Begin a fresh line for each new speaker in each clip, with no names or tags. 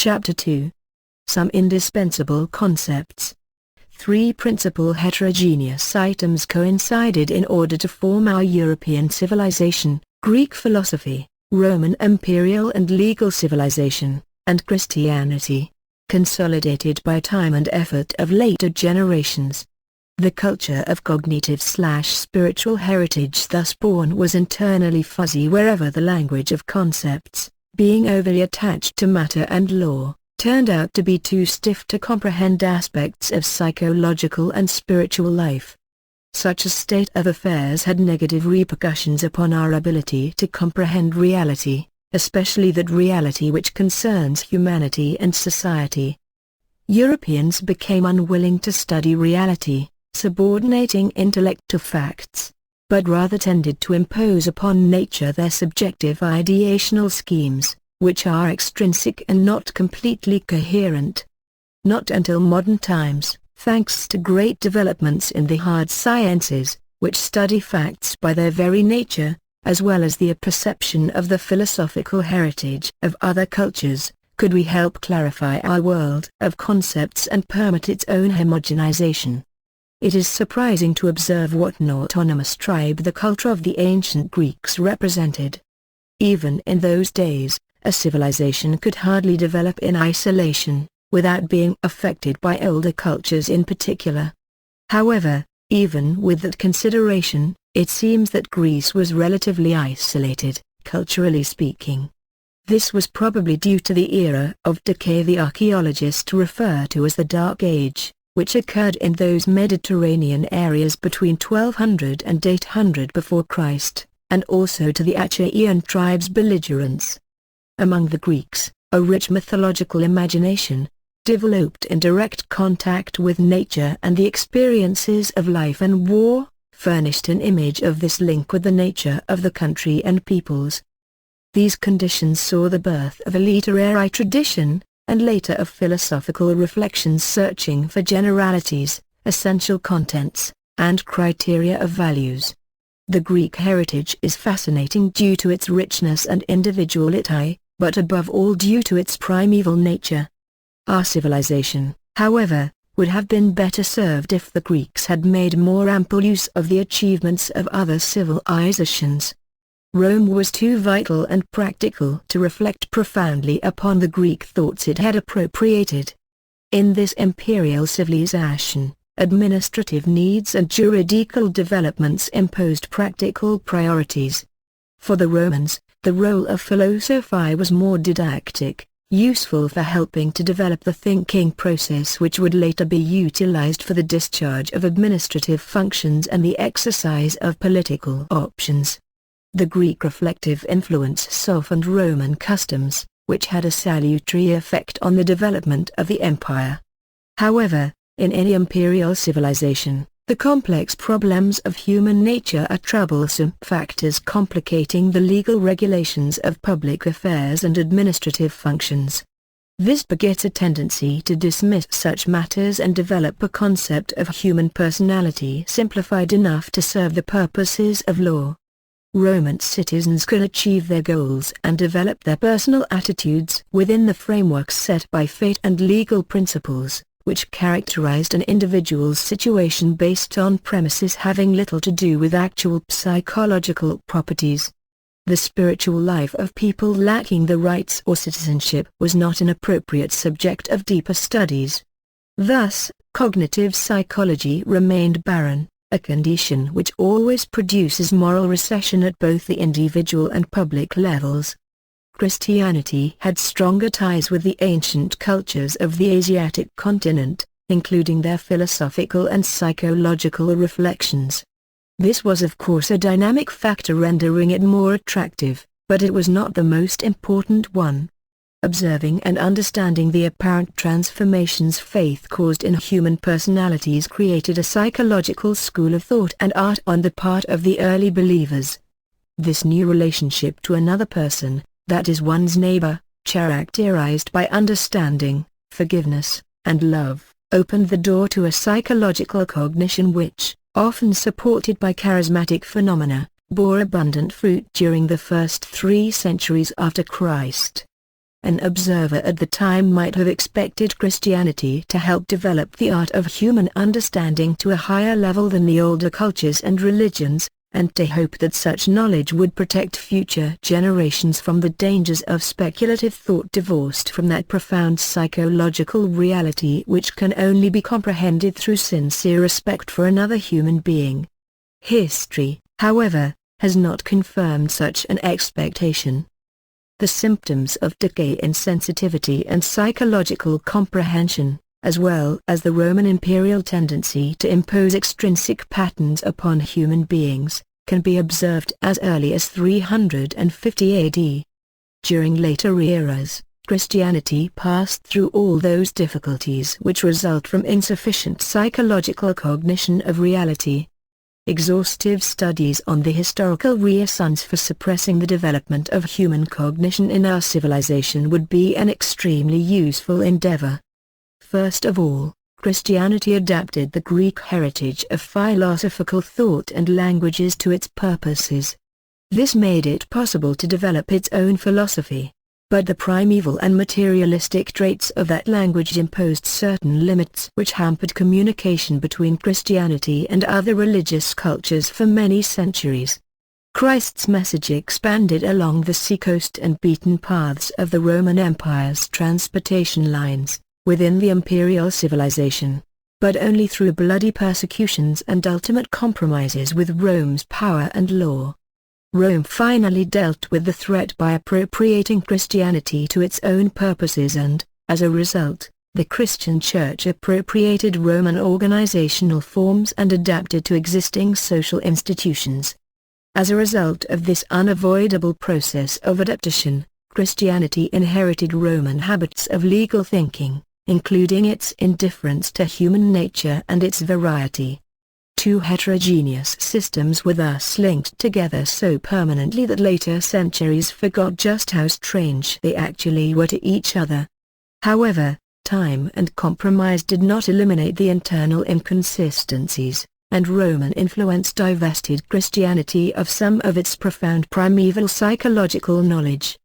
Chapter 2. Some indispensable concepts. 3 principal heterogeneous items coincided in order to form our European civilization: Greek philosophy, Roman imperial and legal civilization, and Christianity, consolidated by time and effort of later generations. The culture of cognitive/spiritual heritage thus born was internally fuzzy wherever the language of concepts, being overly attached to matter and law, turned out to be too stiff to comprehend aspects of psychological and spiritual life. Such a state of affairs had negative repercussions upon our ability to comprehend reality, especially that reality which concerns humanity and society. Europeans became unwilling to study reality, subordinating intellect to facts, but rather tended to impose upon nature their subjective ideational schemes, which are extrinsic and not completely coherent. Not until modern times, thanks to great developments in the hard sciences, which study facts by their very nature, as well as the perception of the philosophical heritage of other cultures, could we help clarify our world of concepts and permit its own homogenization. It is surprising to observe what an autonomous tribe the culture of the ancient Greeks represented. Even in those days, a civilization could hardly develop in isolation, without being affected by older cultures in particular. However, even with that consideration, it seems that Greece was relatively isolated, culturally speaking. This was probably due to the era of decay the archaeologists refer to as the Dark Age, which occurred in those Mediterranean areas between 1200 and 800 before Christ, and also to the Achaean tribes' belligerence. Among the Greeks, a rich mythological imagination, developed in direct contact with nature and the experiences of life and war, furnished an image of this link with the nature of the country and peoples. These conditions saw the birth of a literary tradition, and later of philosophical reflections searching for generalities, essential contents, and criteria of values. The Greek heritage is fascinating due to its richness and individuality, but above all due to its primeval nature. Our civilization, however, would have been better served if the Greeks had made more ample use of the achievements of other civilizations. Rome was too vital and practical to reflect profoundly upon the Greek thoughts it had appropriated. In this imperial civilization, administrative needs and juridical developments imposed practical priorities. For the Romans, the role of philosophy was more didactic, useful for helping to develop the thinking process which would later be utilized for the discharge of administrative functions and the exercise of political options. The Greek reflective influence softened Roman customs, which had a salutary effect on the development of the empire. However, in any imperial civilization, the complex problems of human nature are troublesome factors complicating the legal regulations of public affairs and administrative functions. This begets a tendency to dismiss such matters and develop a concept of human personality simplified enough to serve the purposes of law. Roman citizens could achieve their goals and develop their personal attitudes within the frameworks set by fate and legal principles, which characterized an individual's situation based on premises having little to do with actual psychological properties. The spiritual life of people lacking the rights or citizenship was not an appropriate subject of deeper studies. Thus, cognitive psychology remained barren, a condition which always produces moral recession at both the individual and public levels. Christianity had stronger ties with the ancient cultures of the Asiatic continent, including their philosophical and psychological reflections. This was of course a dynamic factor rendering it more attractive, but it was not the most important one. Observing and understanding the apparent transformations faith caused in human personalities created a psychological school of thought and art on the part of the early believers. This new relationship to another person, that is one's neighbor, characterized by understanding, forgiveness, and love, opened the door to a psychological cognition which, often supported by charismatic phenomena, bore abundant fruit during the first 3 centuries after Christ. An observer at the time might have expected Christianity to help develop the art of human understanding to a higher level than the older cultures and religions, and to hope that such knowledge would protect future generations from the dangers of speculative thought divorced from that profound psychological reality which can only be comprehended through sincere respect for another human being. History, however, has not confirmed such an expectation. The symptoms of decay in sensitivity and psychological comprehension, as well as the Roman imperial tendency to impose extrinsic patterns upon human beings, can be observed as early as 350 AD. During later eras, Christianity passed through all those difficulties which result from insufficient psychological cognition of reality. Exhaustive studies on the historical reasons for suppressing the development of human cognition in our civilization would be an extremely useful endeavor. First of all, Christianity adapted the Greek heritage of philosophical thought and languages to its purposes. This made it possible to develop its own philosophy. But the primeval and materialistic traits of that language imposed certain limits which hampered communication between Christianity and other religious cultures for many centuries. Christ's message expanded along the seacoast and beaten paths of the Roman Empire's transportation lines, within the imperial civilization, but only through bloody persecutions and ultimate compromises with Rome's power and law. Rome finally dealt with the threat by appropriating Christianity to its own purposes and, as a result, the Christian Church appropriated Roman organizational forms and adapted to existing social institutions. As a result of this unavoidable process of adaptation, Christianity inherited Roman habits of legal thinking, including its indifference to human nature and its variety. Two heterogeneous systems were thus linked together so permanently that later centuries forgot just how strange they actually were to each other. However, time and compromise did not eliminate the internal inconsistencies, and Roman influence divested Christianity of some of its profound primeval psychological knowledge.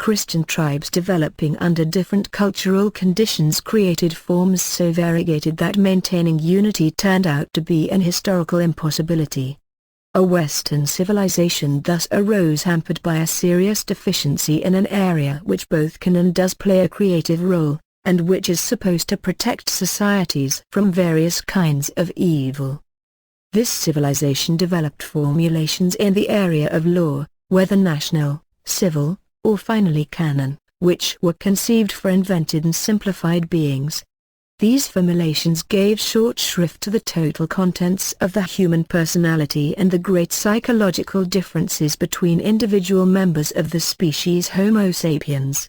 Christian tribes developing under different cultural conditions created forms so variegated that maintaining unity turned out to be an historical impossibility. A Western civilization thus arose hampered by a serious deficiency in an area which both can and does play a creative role, and which is supposed to protect societies from various kinds of evil. This civilization developed formulations in the area of law, whether national, civil, or finally canon, which were conceived for invented and simplified beings. These formulations gave short shrift to the total contents of the human personality and the great psychological differences between individual members of the species Homo sapiens.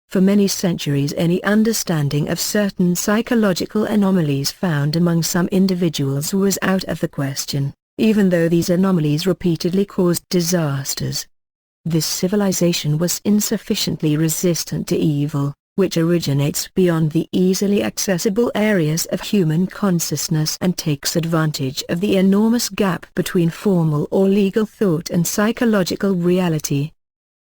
For many centuries any understanding of certain psychological anomalies found among some individuals was out of the question, even though these anomalies repeatedly caused disasters. This civilization was insufficiently resistant to evil, which originates beyond the easily accessible areas of human consciousness and takes advantage of the enormous gap between formal or legal thought and psychological reality.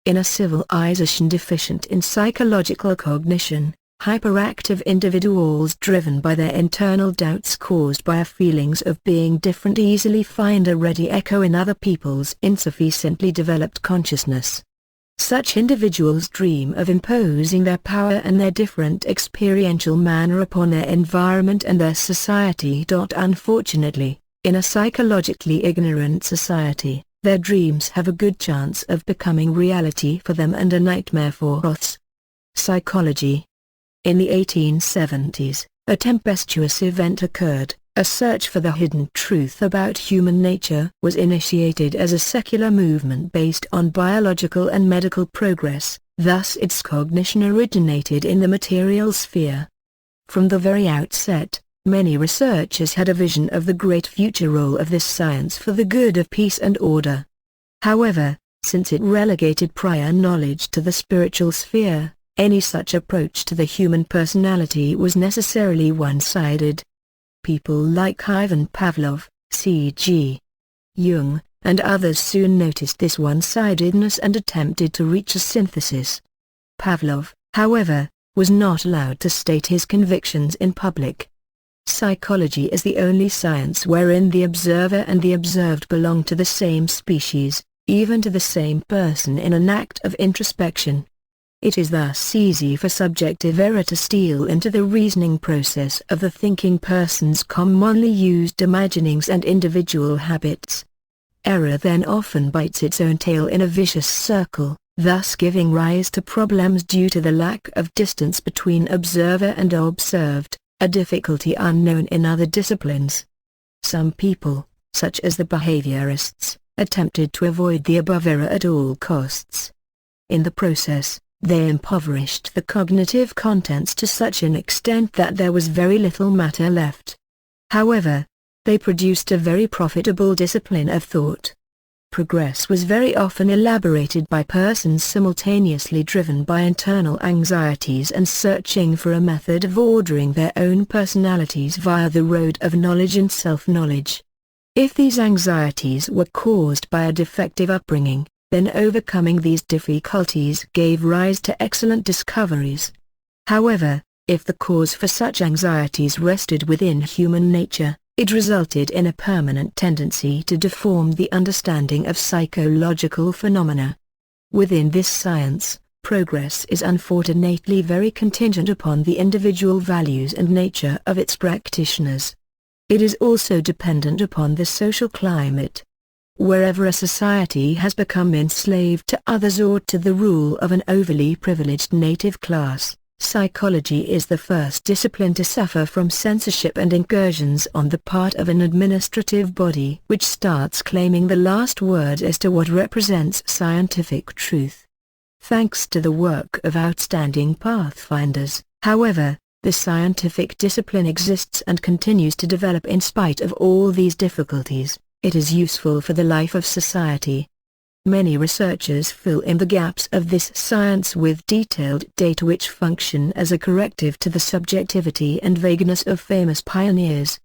In a civilization deficient in psychological cognition, hyperactive individuals driven by their internal doubts caused by feelings of being different easily find a ready echo in other people's insufficiently developed consciousness. Such individuals dream of imposing their power and their different experiential manner upon their environment and their society. Unfortunately, in a psychologically ignorant society, their dreams have a good chance of becoming reality for them and a nightmare for us. Psychology. In the 1870s, a tempestuous event occurred. A search for the hidden truth about human nature was initiated as a secular movement based on biological and medical progress, thus its cognition originated in the material sphere. From the very outset, many researchers had a vision of the great future role of this science for the good of peace and order. However, since it relegated prior knowledge to the spiritual sphere, any such approach to the human personality was necessarily one-sided. People like Ivan Pavlov, C.G. Jung, and others soon noticed this one-sidedness and attempted to reach a synthesis. Pavlov, however, was not allowed to state his convictions in public. Psychology is the only science wherein the observer and the observed belong to the same species, even to the same person in an act of introspection. It is thus easy for subjective error to steal into the reasoning process of the thinking person's commonly used imaginings and individual habits. Error then often bites its own tail in a vicious circle, thus giving rise to problems due to the lack of distance between observer and observed, a difficulty unknown in other disciplines. Some people, such as the behaviorists, attempted to avoid the above error at all costs. In the process, they impoverished the cognitive contents to such an extent that there was very little matter left. However, they produced a very profitable discipline of thought. Progress was very often elaborated by persons simultaneously driven by internal anxieties and searching for a method of ordering their own personalities via the road of knowledge and self-knowledge. If these anxieties were caused by a defective upbringing, then overcoming these difficulties gave rise to excellent discoveries. However, if the cause for such anxieties rested within human nature, it resulted in a permanent tendency to deform the understanding of psychological phenomena. Within this science, progress is unfortunately very contingent upon the individual values and nature of its practitioners. It is also dependent upon the social climate. Wherever a society has become enslaved to others or to the rule of an overly privileged native class, psychology is the first discipline to suffer from censorship and incursions on the part of an administrative body which starts claiming the last word as to what represents scientific truth. Thanks to the work of outstanding pathfinders, however, the scientific discipline exists and continues to develop in spite of all these difficulties. It is useful for the life of society. Many researchers fill in the gaps of this science with detailed data which function as a corrective to the subjectivity and vagueness of famous pioneers.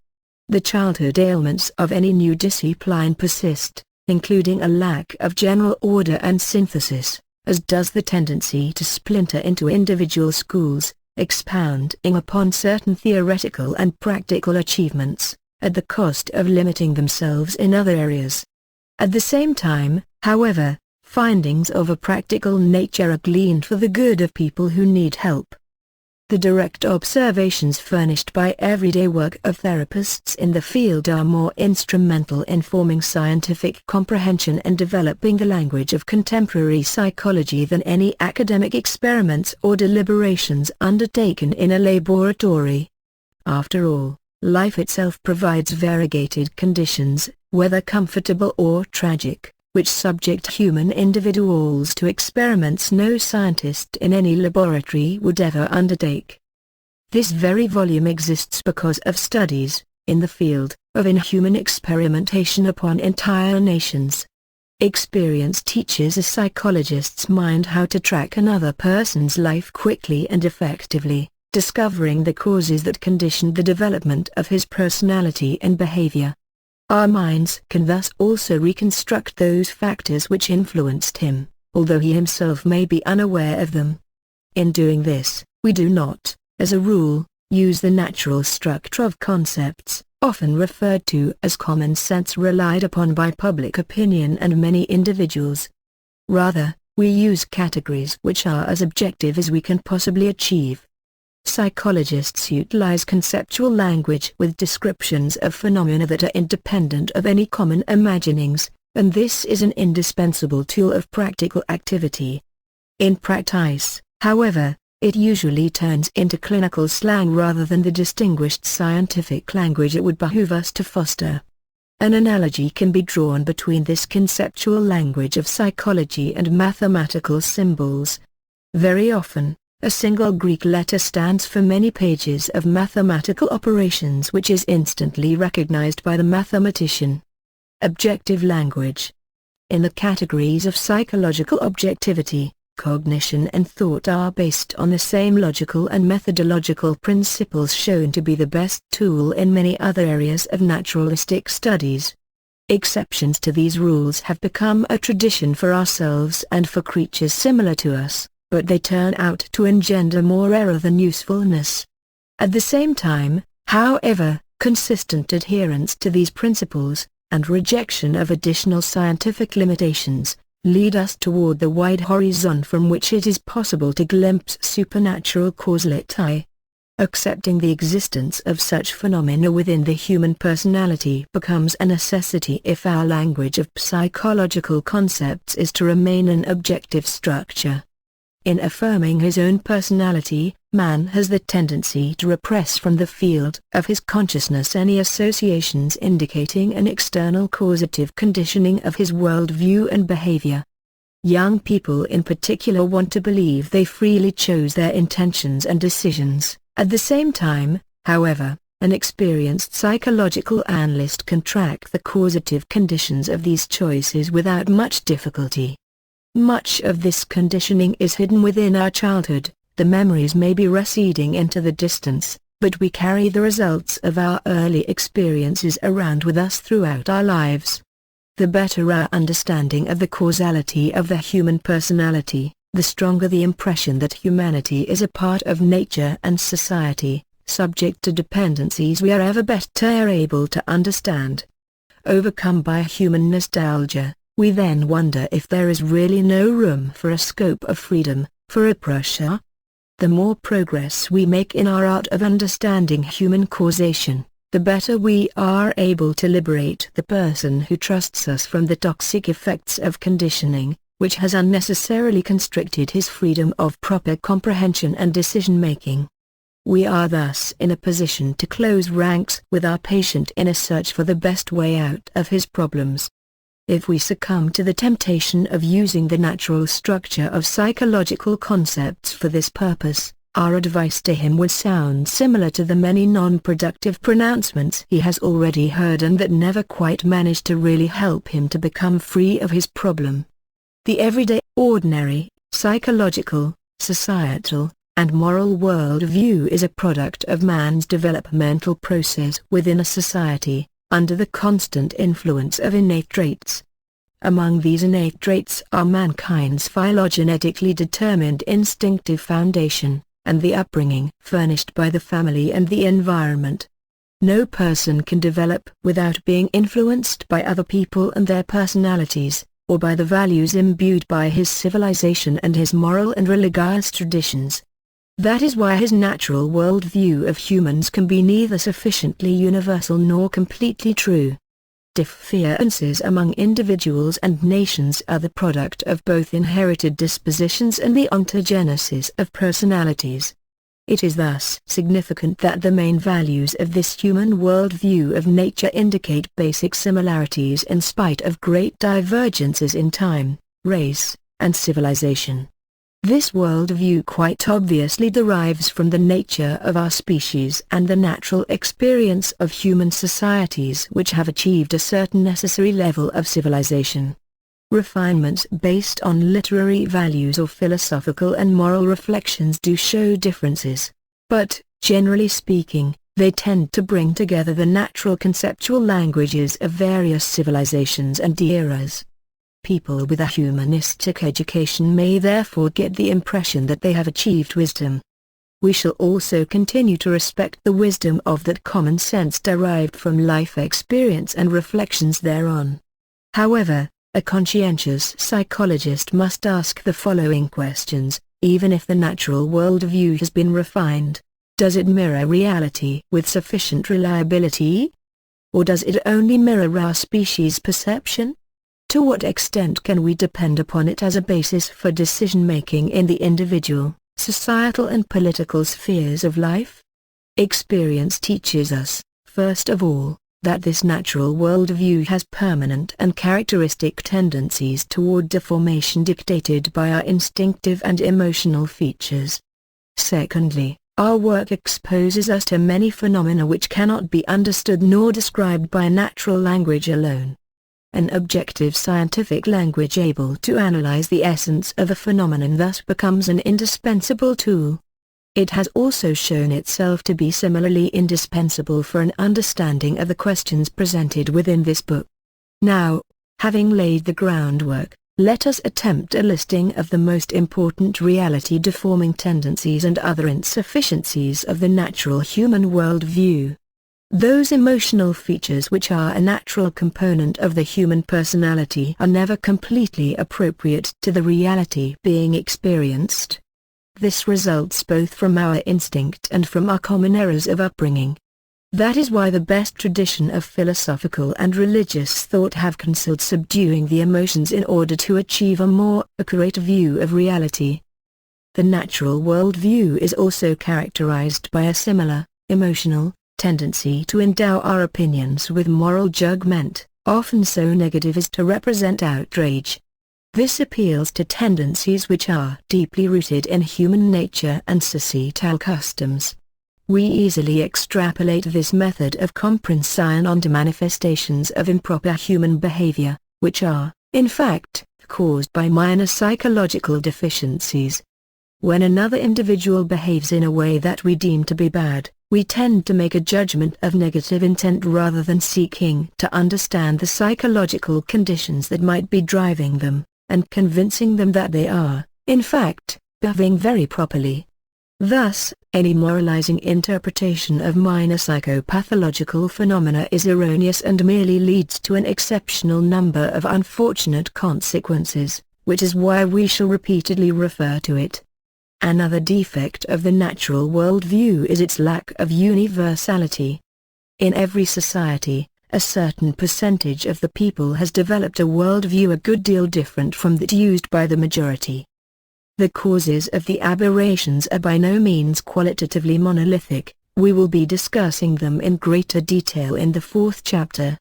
The childhood ailments of any new discipline persist, including a lack of general order and synthesis, as does the tendency to splinter into individual schools, expounding upon certain theoretical and practical achievements, at the cost of limiting themselves in other areas. At the same time, however, findings of a practical nature are gleaned for the good of people who need help. The direct observations furnished by everyday work of therapists in the field are more instrumental in forming scientific comprehension and developing the language of contemporary psychology than any academic experiments or deliberations undertaken in a laboratory. After all, life itself provides variegated conditions, whether comfortable or tragic, which subject human individuals to experiments no scientist in any laboratory would ever undertake. This very volume exists because of studies, in the field, of inhuman experimentation upon entire nations. Experience teaches a psychologist's mind how to track another person's life quickly and effectively, discovering the causes that conditioned the development of his personality and behavior. Our minds can thus also reconstruct those factors which influenced him, although he himself may be unaware of them. In doing this, we do not, as a rule, use the natural structure of concepts, often referred to as common sense relied upon by public opinion and many individuals. Rather, we use categories which are as objective as we can possibly achieve. Psychologists utilize conceptual language with descriptions of phenomena that are independent of any common imaginings, and this is an indispensable tool of practical activity. In practice, however, it usually turns into clinical slang rather than the distinguished scientific language it would behoove us to foster. An analogy can be drawn between this conceptual language of psychology and mathematical symbols. Very often, a single Greek letter stands for many pages of mathematical operations which is instantly recognized by the mathematician. Objective language. In the categories of psychological objectivity, cognition and thought are based on the same logical and methodological principles shown to be the best tool in many other areas of naturalistic studies. Exceptions to these rules have become a tradition for ourselves and for creatures similar to us. but they turn out to engender more error than usefulness. At the same time, however, consistent adherence to these principles, and rejection of additional scientific limitations, lead us toward the wide horizon from which it is possible to glimpse supernatural causality. Accepting the existence of such phenomena within the human personality becomes a necessity if our language of psychological concepts is to remain an objective structure. In affirming his own personality, man has the tendency to repress from the field of his consciousness any associations indicating an external causative conditioning of his worldview and behavior. Young people in particular want to believe they freely chose their intentions and decisions. At the same time, however, an experienced psychological analyst can track the causative conditions of these choices without much difficulty. Much of this conditioning is hidden within our childhood. The memories may be receding into the distance, but we carry the results of our early experiences around with us throughout our lives. The better our understanding of the causality of the human personality, the stronger the impression that humanity is a part of nature and society, subject to dependencies we are ever better able to understand. Overcome by human nostalgia, we then wonder if there is really no room for a scope of freedom, for a pressure. The more progress we make in our art of understanding human causation, the better we are able to liberate the person who trusts us from the toxic effects of conditioning, which has unnecessarily constricted his freedom of proper comprehension and decision-making. We are thus in a position to close ranks with our patient in a search for the best way out of his problems. If we succumb to the temptation of using the natural structure of psychological concepts for this purpose, our advice to him would sound similar to the many non-productive pronouncements he has already heard and that never quite manage to really help him to become free of his problem. The everyday, ordinary, psychological, societal, and moral worldview is a product of man's developmental process within a society, under the constant influence of innate traits. Among these innate traits are mankind's phylogenetically determined instinctive foundation, and the upbringing furnished by the family and the environment. No person can develop without being influenced by other people and their personalities, or by the values imbued by his civilization and his moral and religious traditions. That is why his natural worldview of humans can be neither sufficiently universal nor completely true. Differences among individuals and nations are the product of both inherited dispositions and the ontogenesis of personalities. It is thus significant that the main values of this human worldview of nature indicate basic similarities in spite of great divergences in time, race, and civilization. This worldview quite obviously derives from the nature of our species and the natural experience of human societies which have achieved a certain necessary level of civilization. Refinements based on literary values or philosophical and moral reflections do show differences, but, generally speaking, they tend to bring together the natural conceptual languages of various civilizations and eras. People with a humanistic education may therefore get the impression that they have achieved wisdom. We shall also continue to respect the wisdom of that common sense derived from life experience and reflections thereon. However, a conscientious psychologist must ask the following questions, even if the natural worldview has been refined. Does it mirror reality with sufficient reliability? Or does it only mirror our species' perception? To what extent can we depend upon it as a basis for decision-making in the individual, societal and political spheres of life? Experience teaches us, first of all, that this natural worldview has permanent and characteristic tendencies toward deformation dictated by our instinctive and emotional features. Secondly, our work exposes us to many phenomena which cannot be understood nor described by natural language alone. An objective scientific language able to analyze the essence of a phenomenon thus becomes an indispensable tool. It has also shown itself to be similarly indispensable for an understanding of the questions presented within this book. Now, having laid the groundwork, let us attempt a listing of the most important reality-deforming tendencies and other insufficiencies of the natural human worldview. Those emotional features which are a natural component of the human personality are never completely appropriate to the reality being experienced. This results both from our instinct and from our common errors of upbringing. That is why the best tradition of philosophical and religious thought have counseled subduing the emotions in order to achieve a more accurate view of reality. The natural worldview is also characterized by a similar, emotional, tendency to endow our opinions with moral judgment, often so negative as to represent outrage. This appeals to tendencies which are deeply rooted in human nature and societal customs. We easily extrapolate this method of comprehension onto manifestations of improper human behavior, which are, in fact, caused by minor psychological deficiencies. When another individual behaves in a way that we deem to be bad, we tend to make a judgment of negative intent rather than seeking to understand the psychological conditions that might be driving them, and convincing them that they are, in fact, behaving very properly. Thus, any moralizing interpretation of minor psychopathological phenomena is erroneous and merely leads to an exceptional number of unfortunate consequences, which is why we shall repeatedly refer to it. Another defect of the natural worldview is its lack of universality. In every society, a certain percentage of the people has developed a worldview a good deal different from that used by the majority. The causes of the aberrations are by no means qualitatively monolithic. We will be discussing them in greater detail in the 4th chapter.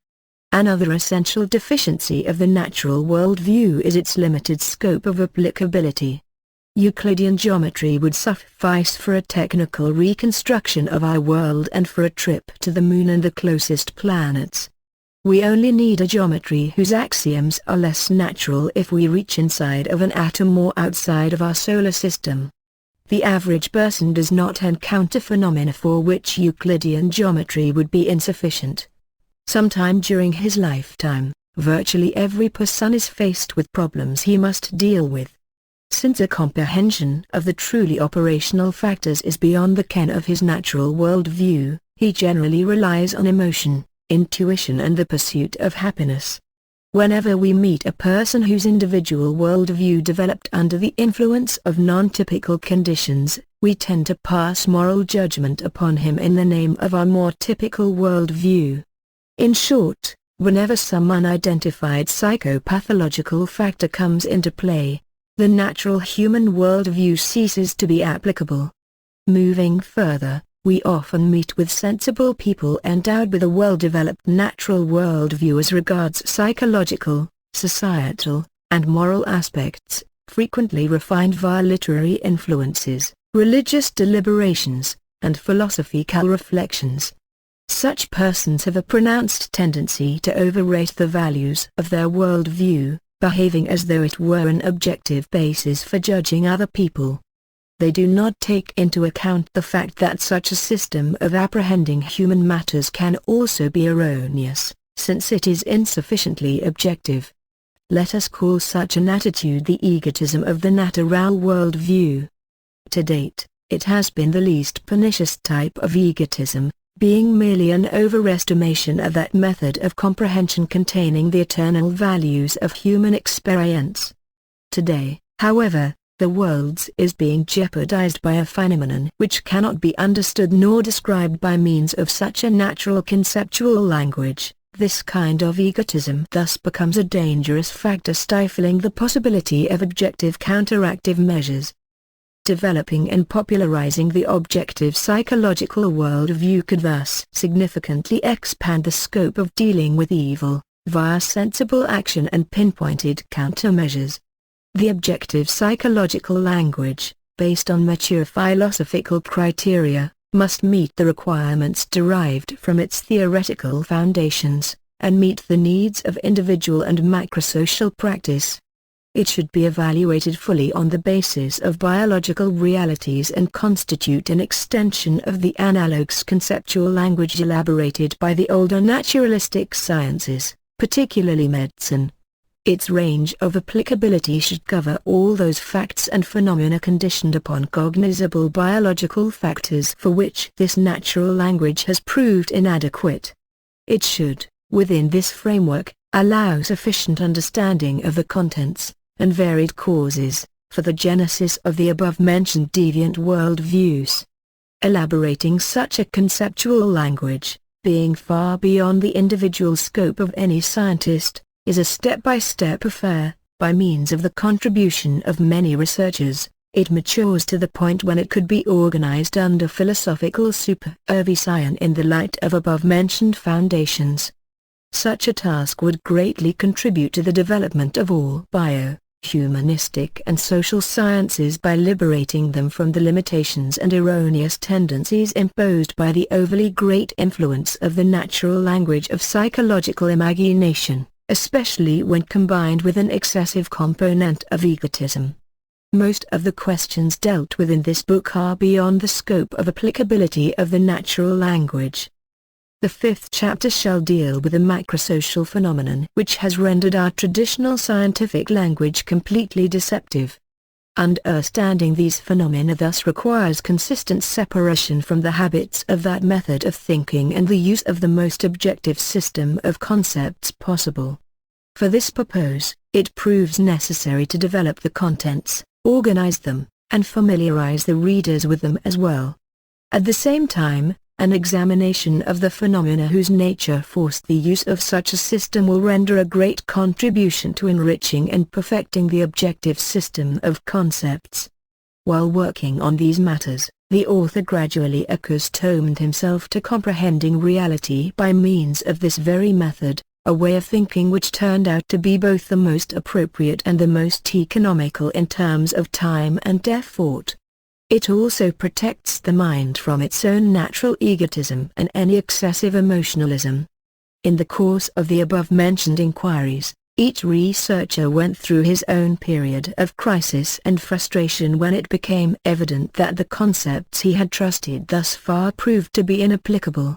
Another essential deficiency of the natural worldview is its limited scope of applicability. Euclidean geometry would suffice for a technical reconstruction of our world and for a trip to the moon and the closest planets. We only need a geometry whose axioms are less natural if we reach inside of an atom or outside of our solar system. The average person does not encounter phenomena for which Euclidean geometry would be insufficient. Sometime during his lifetime, virtually every person is faced with problems he must deal with. Since a comprehension of the truly operational factors is beyond the ken of his natural worldview, he generally relies on emotion, intuition and the pursuit of happiness. Whenever we meet a person whose individual worldview developed under the influence of non-typical conditions, we tend to pass moral judgment upon him in the name of our more typical worldview. In short, whenever some unidentified psychopathological factor comes into play, the natural human worldview ceases to be applicable. Moving further, we often meet with sensible people endowed with a well-developed natural worldview as regards psychological, societal, and moral aspects, frequently refined via literary influences, religious deliberations, and philosophical reflections. Such persons have a pronounced tendency to overrate the values of their worldview, behaving as though it were an objective basis for judging other people. They do not take into account the fact that such a system of apprehending human matters can also be erroneous, since it is insufficiently objective. Let us call such an attitude the egotism of the natural worldview. To date, it has been the least pernicious type of egotism, being merely an overestimation of that method of comprehension containing the eternal values of human experience. Today, however, the world is being jeopardized by a phenomenon which cannot be understood nor described by means of such a natural conceptual language. This kind of egotism thus becomes a dangerous factor stifling the possibility of objective counteractive measures. Developing and popularizing the objective psychological worldview could thus significantly expand the scope of dealing with evil, via sensible action and pinpointed countermeasures. The objective psychological language, based on mature philosophical criteria, must meet the requirements derived from its theoretical foundations, and meet the needs of individual and macrosocial practice. It should be evaluated fully on the basis of biological realities and constitute an extension of the analogous conceptual language elaborated by the older naturalistic sciences, particularly medicine. Its range of applicability should cover all those facts and phenomena conditioned upon cognizable biological factors for which this natural language has proved inadequate. It should, within this framework, allow sufficient understanding of the contents, and varied causes, for the genesis of the above-mentioned deviant worldviews. Elaborating such a conceptual language, being far beyond the individual scope of any scientist, is a step-by-step affair. By means of the contribution of many researchers, it matures to the point when it could be organized under philosophical supervision in the light of above-mentioned foundations. Such a task would greatly contribute to the development of all humanistic and social sciences by liberating them from the limitations and erroneous tendencies imposed by the overly great influence of the natural language of psychological imagination, especially when combined with an excessive component of egotism. Most of the questions dealt with in this book are beyond the scope of applicability of the natural language. The 5th chapter shall deal with a macrosocial phenomenon which has rendered our traditional scientific language completely deceptive. Understanding these phenomena thus requires consistent separation from the habits of that method of thinking and the use of the most objective system of concepts possible. For this purpose, it proves necessary to develop the contents, organize them, and familiarize the readers with them as well. At the same time, an examination of the phenomena whose nature forced the use of such a system will render a great contribution to enriching and perfecting the objective system of concepts. While working on these matters, the author gradually accustomed himself to comprehending reality by means of this very method, a way of thinking which turned out to be both the most appropriate and the most economical in terms of time and effort. It also protects the mind from its own natural egotism and any excessive emotionalism. In the course of the above-mentioned inquiries, each researcher went through his own period of crisis and frustration when it became evident that the concepts he had trusted thus far proved to be inapplicable.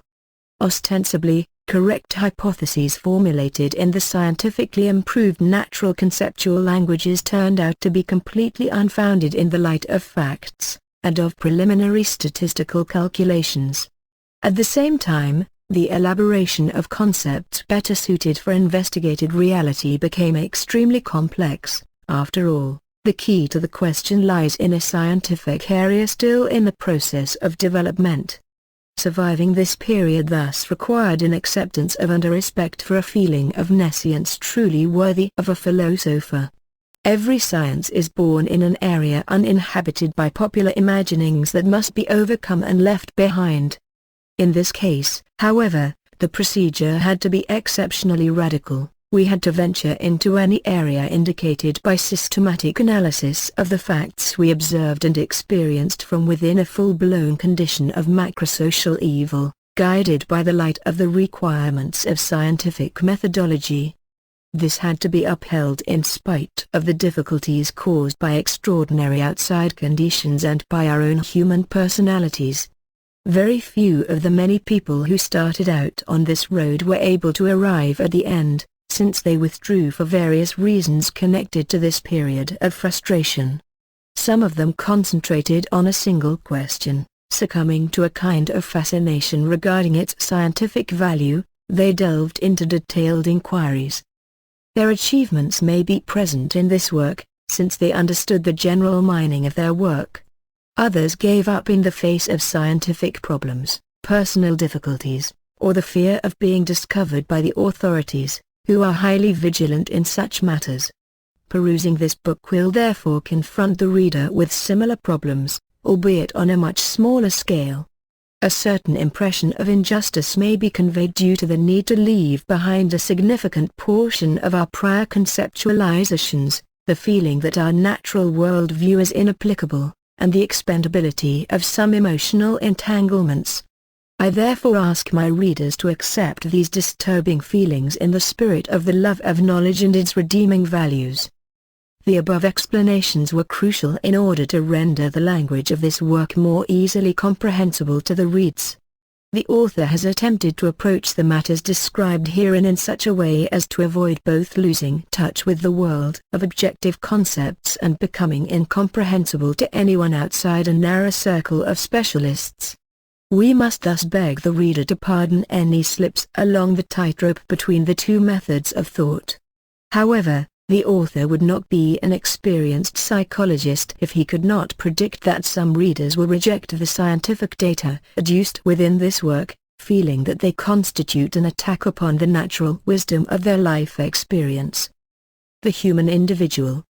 Ostensibly, correct hypotheses formulated in the scientifically improved natural conceptual languages turned out to be completely unfounded in the light of facts, and of preliminary statistical calculations. At the same time, the elaboration of concepts better suited for investigated reality became extremely complex. After all, the key to the question lies in a scientific area still in the process of development. Surviving this period thus required an acceptance of and a respect for a feeling of nescience truly worthy of a philosopher. Every science is born in an area uninhabited by popular imaginings that must be overcome and left behind. In this case, however, the procedure had to be exceptionally radical. We had to venture into any area indicated by systematic analysis of the facts we observed and experienced from within a full-blown condition of macrosocial evil, guided by the light of the requirements of scientific methodology. This had to be upheld in spite of the difficulties caused by extraordinary outside conditions and by our own human personalities. Very few of the many people who started out on this road were able to arrive at the end, since they withdrew for various reasons connected to this period of frustration. Some of them concentrated on a single question, succumbing to a kind of fascination regarding its scientific value. They delved into detailed inquiries. Their achievements may be present in this work, since they understood the general meaning of their work. Others gave up in the face of scientific problems, personal difficulties, or the fear of being discovered by the authorities, who are highly vigilant in such matters. Perusing this book will therefore confront the reader with similar problems, albeit on a much smaller scale. A certain impression of injustice may be conveyed due to the need to leave behind a significant portion of our prior conceptualizations, the feeling that our natural worldview is inapplicable, and the expendability of some emotional entanglements. I therefore ask my readers to accept these disturbing feelings in the spirit of the love of knowledge and its redeeming values. The above explanations were crucial in order to render the language of this work more easily comprehensible to the readers. The author has attempted to approach the matters described herein in such a way as to avoid both losing touch with the world of objective concepts and becoming incomprehensible to anyone outside a narrow circle of specialists. We must thus beg the reader to pardon any slips along the tightrope between the two methods of thought. However, the author would not be an experienced psychologist if he could not predict that some readers will reject the scientific data adduced within this work, feeling that they constitute an attack upon the natural wisdom of their life experience. The human individual.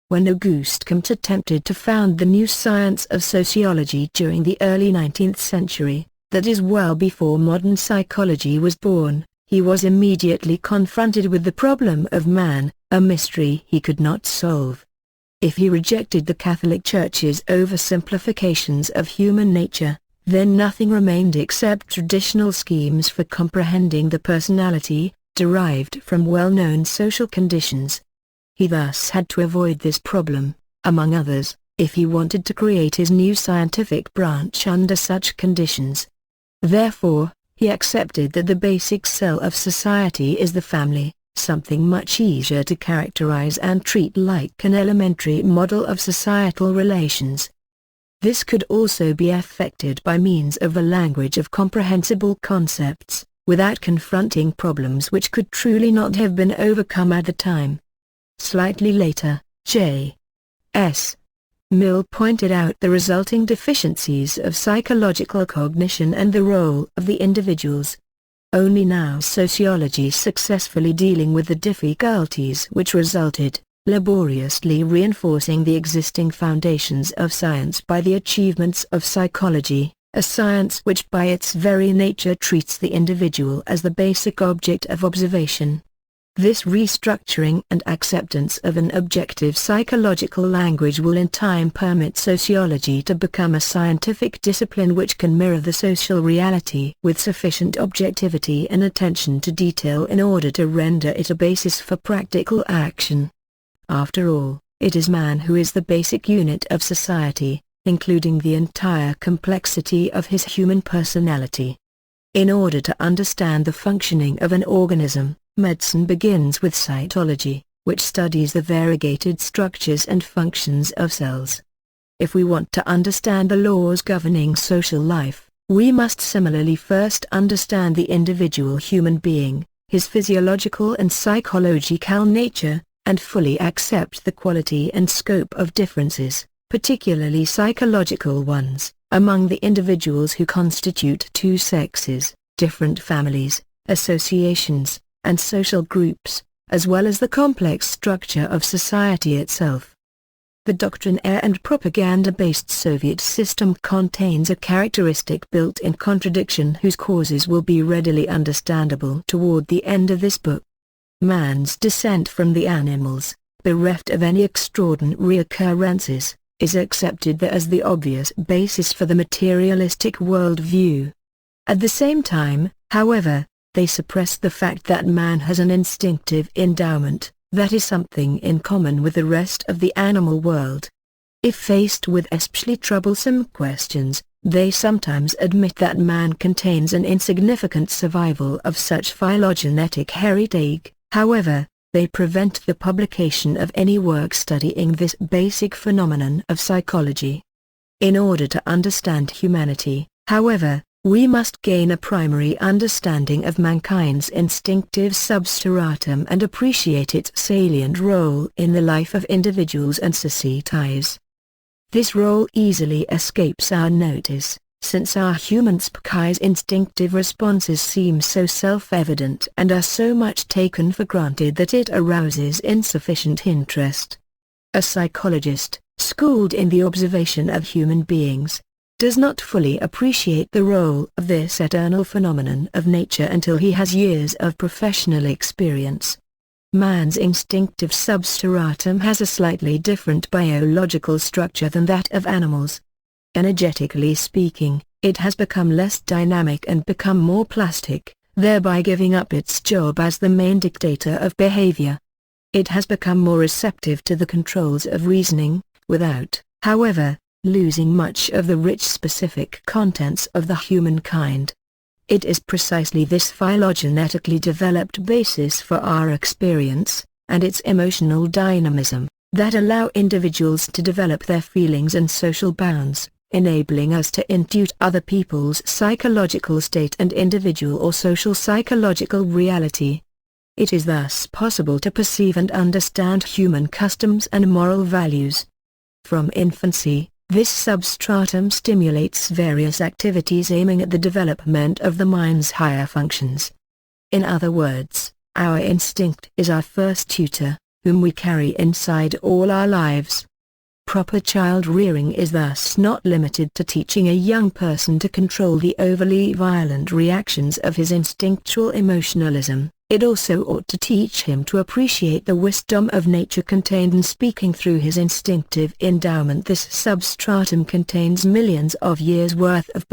When Auguste Comte attempted to found the new science of sociology during the early 19th century, that is well before modern psychology was born, he was immediately confronted with the problem of man, a mystery he could not solve. If he rejected the Catholic Church's oversimplifications of human nature, then nothing remained except traditional schemes for comprehending the personality, derived from well-known social conditions. He thus had to avoid this problem, among others, if he wanted to create his new scientific branch under such conditions. Therefore, he accepted that the basic cell of society is the family, something much easier to characterize and treat like an elementary model of societal relations. This could also be effected by means of a language of comprehensible concepts, without confronting problems which could truly not have been overcome at the time. Slightly later, J.S. Mill pointed out the resulting deficiencies of psychological cognition and the role of the individuals. Only now sociology successfully dealing with the difficulties which resulted, laboriously reinforcing the existing foundations of science by the achievements of psychology, a science which by its very nature treats the individual as the basic object of observation. This restructuring and acceptance of an objective psychological language will in time permit sociology to become a scientific discipline which can mirror the social reality with sufficient objectivity and attention to detail in order to render it a basis for practical action. After all, it is man who is the basic unit of society, including the entire complexity of his human personality. In order to understand the functioning of an organism, medicine begins with cytology, which studies the variegated structures and functions of cells. If we want to understand the laws governing social life, we must similarly first understand the individual human being, his physiological and psychological nature, and fully accept the quality and scope of differences, particularly psychological ones, among the individuals who constitute two sexes, different families, associations, and social groups, as well as the complex structure of society itself. The doctrinaire and propaganda-based Soviet system contains a characteristic built-in contradiction whose causes will be readily understandable toward the end of this book. Man's descent from the animals, bereft of any extraordinary occurrences, is accepted as the obvious basis for the materialistic world-view. At the same time, however, they suppress the fact that man has an instinctive endowment, that is something in common with the rest of the animal world. If faced with especially troublesome questions, they sometimes admit that man contains an insignificant survival of such phylogenetic heritage. However, they prevent the publication of any work studying this basic phenomenon of psychology. In order to understand humanity, however, we must gain a primary understanding of mankind's instinctive substratum and appreciate its salient role in the life of individuals and societies. This role easily escapes our notice, since our human species' instinctive responses seem so self-evident and are so much taken for granted that it arouses insufficient interest. A psychologist, schooled in the observation of human beings, does not fully appreciate the role of this eternal phenomenon of nature until he has years of professional experience. Man's instinctive substratum has a slightly different biological structure than that of animals. Energetically speaking, it has become less dynamic and become more plastic, thereby giving up its job as the main dictator of behavior. It has become more receptive to the controls of reasoning, without, however, losing much of the rich specific contents of the humankind. It is precisely this phylogenetically developed basis for our experience, and its emotional dynamism, that allow individuals to develop their feelings and social bounds, enabling us to intuit other people's psychological state and individual or social psychological reality. It is thus possible to perceive and understand human customs and moral values. From infancy, this substratum stimulates various activities aiming at the development of the mind's higher functions. In other words, our instinct is our first tutor, whom we carry inside all our lives. Proper child rearing is thus not limited to teaching a young person to control the overly violent reactions of his instinctual emotionalism. It also ought to teach him to appreciate the wisdom of nature contained in speaking through his instinctive endowment. This substratum contains millions of years' worth of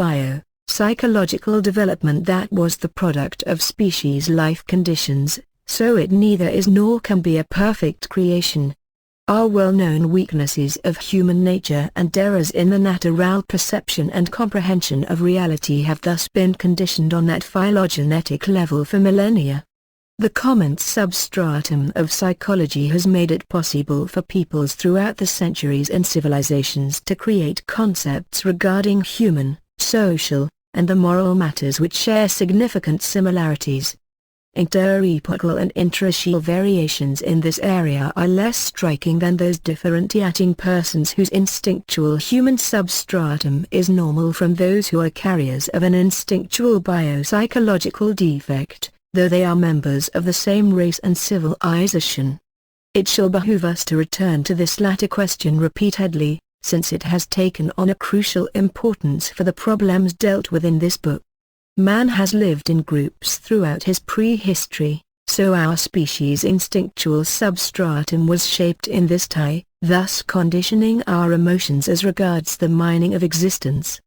psychological development that was the product of species life conditions, so it neither is nor can be a perfect creation. Our well-known weaknesses of human nature and errors in the natural perception and comprehension of reality have thus been conditioned on that phylogenetic level for millennia. The common substratum of psychology has made it possible for peoples throughout the centuries and civilizations to create concepts regarding human, social, and the moral matters which share significant similarities. Inter-epochal and intra-racial variations in this area are less striking than those differentiating persons whose instinctual human substratum is normal from those who are carriers of an instinctual biopsychological defect, though they are members of the same race and civilization. It shall behoove us to return to this latter question repeatedly, since it has taken on a crucial importance for the problems dealt with in this book. Man has lived in groups throughout his prehistory, so our species' instinctual substratum was shaped in this tie, thus conditioning our emotions as regards the meaning of existence.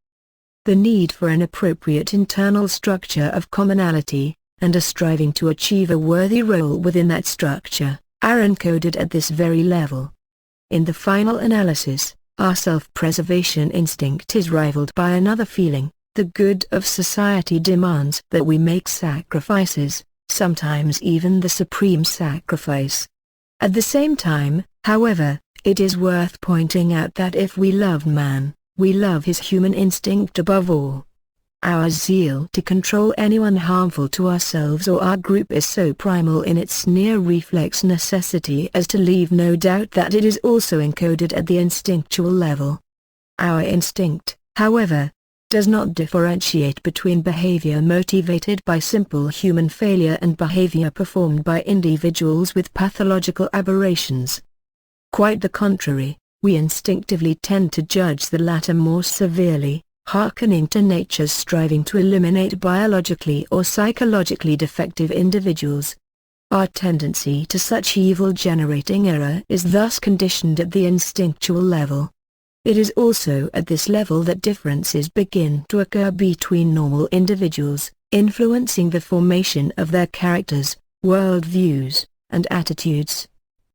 The need for an appropriate internal structure of commonality, and a striving to achieve a worthy role within that structure, are encoded at this very level. In the final analysis, our self-preservation instinct is rivaled by another feeling. The good of society demands that we make sacrifices, sometimes even the supreme sacrifice. At the same time, however, it is worth pointing out that if we love man, we love his human instinct above all. Our zeal to control anyone harmful to ourselves or our group is so primal in its near-reflex necessity as to leave no doubt that it is also encoded at the instinctual level. Our instinct, however, does not differentiate between behavior motivated by simple human failure and behavior performed by individuals with pathological aberrations. Quite the contrary, we instinctively tend to judge the latter more severely, hearkening to nature's striving to eliminate biologically or psychologically defective individuals. Our tendency to such evil-generating error is thus conditioned at the instinctual level. It is also at this level that differences begin to occur between normal individuals, influencing the formation of their characters, worldviews, and attitudes.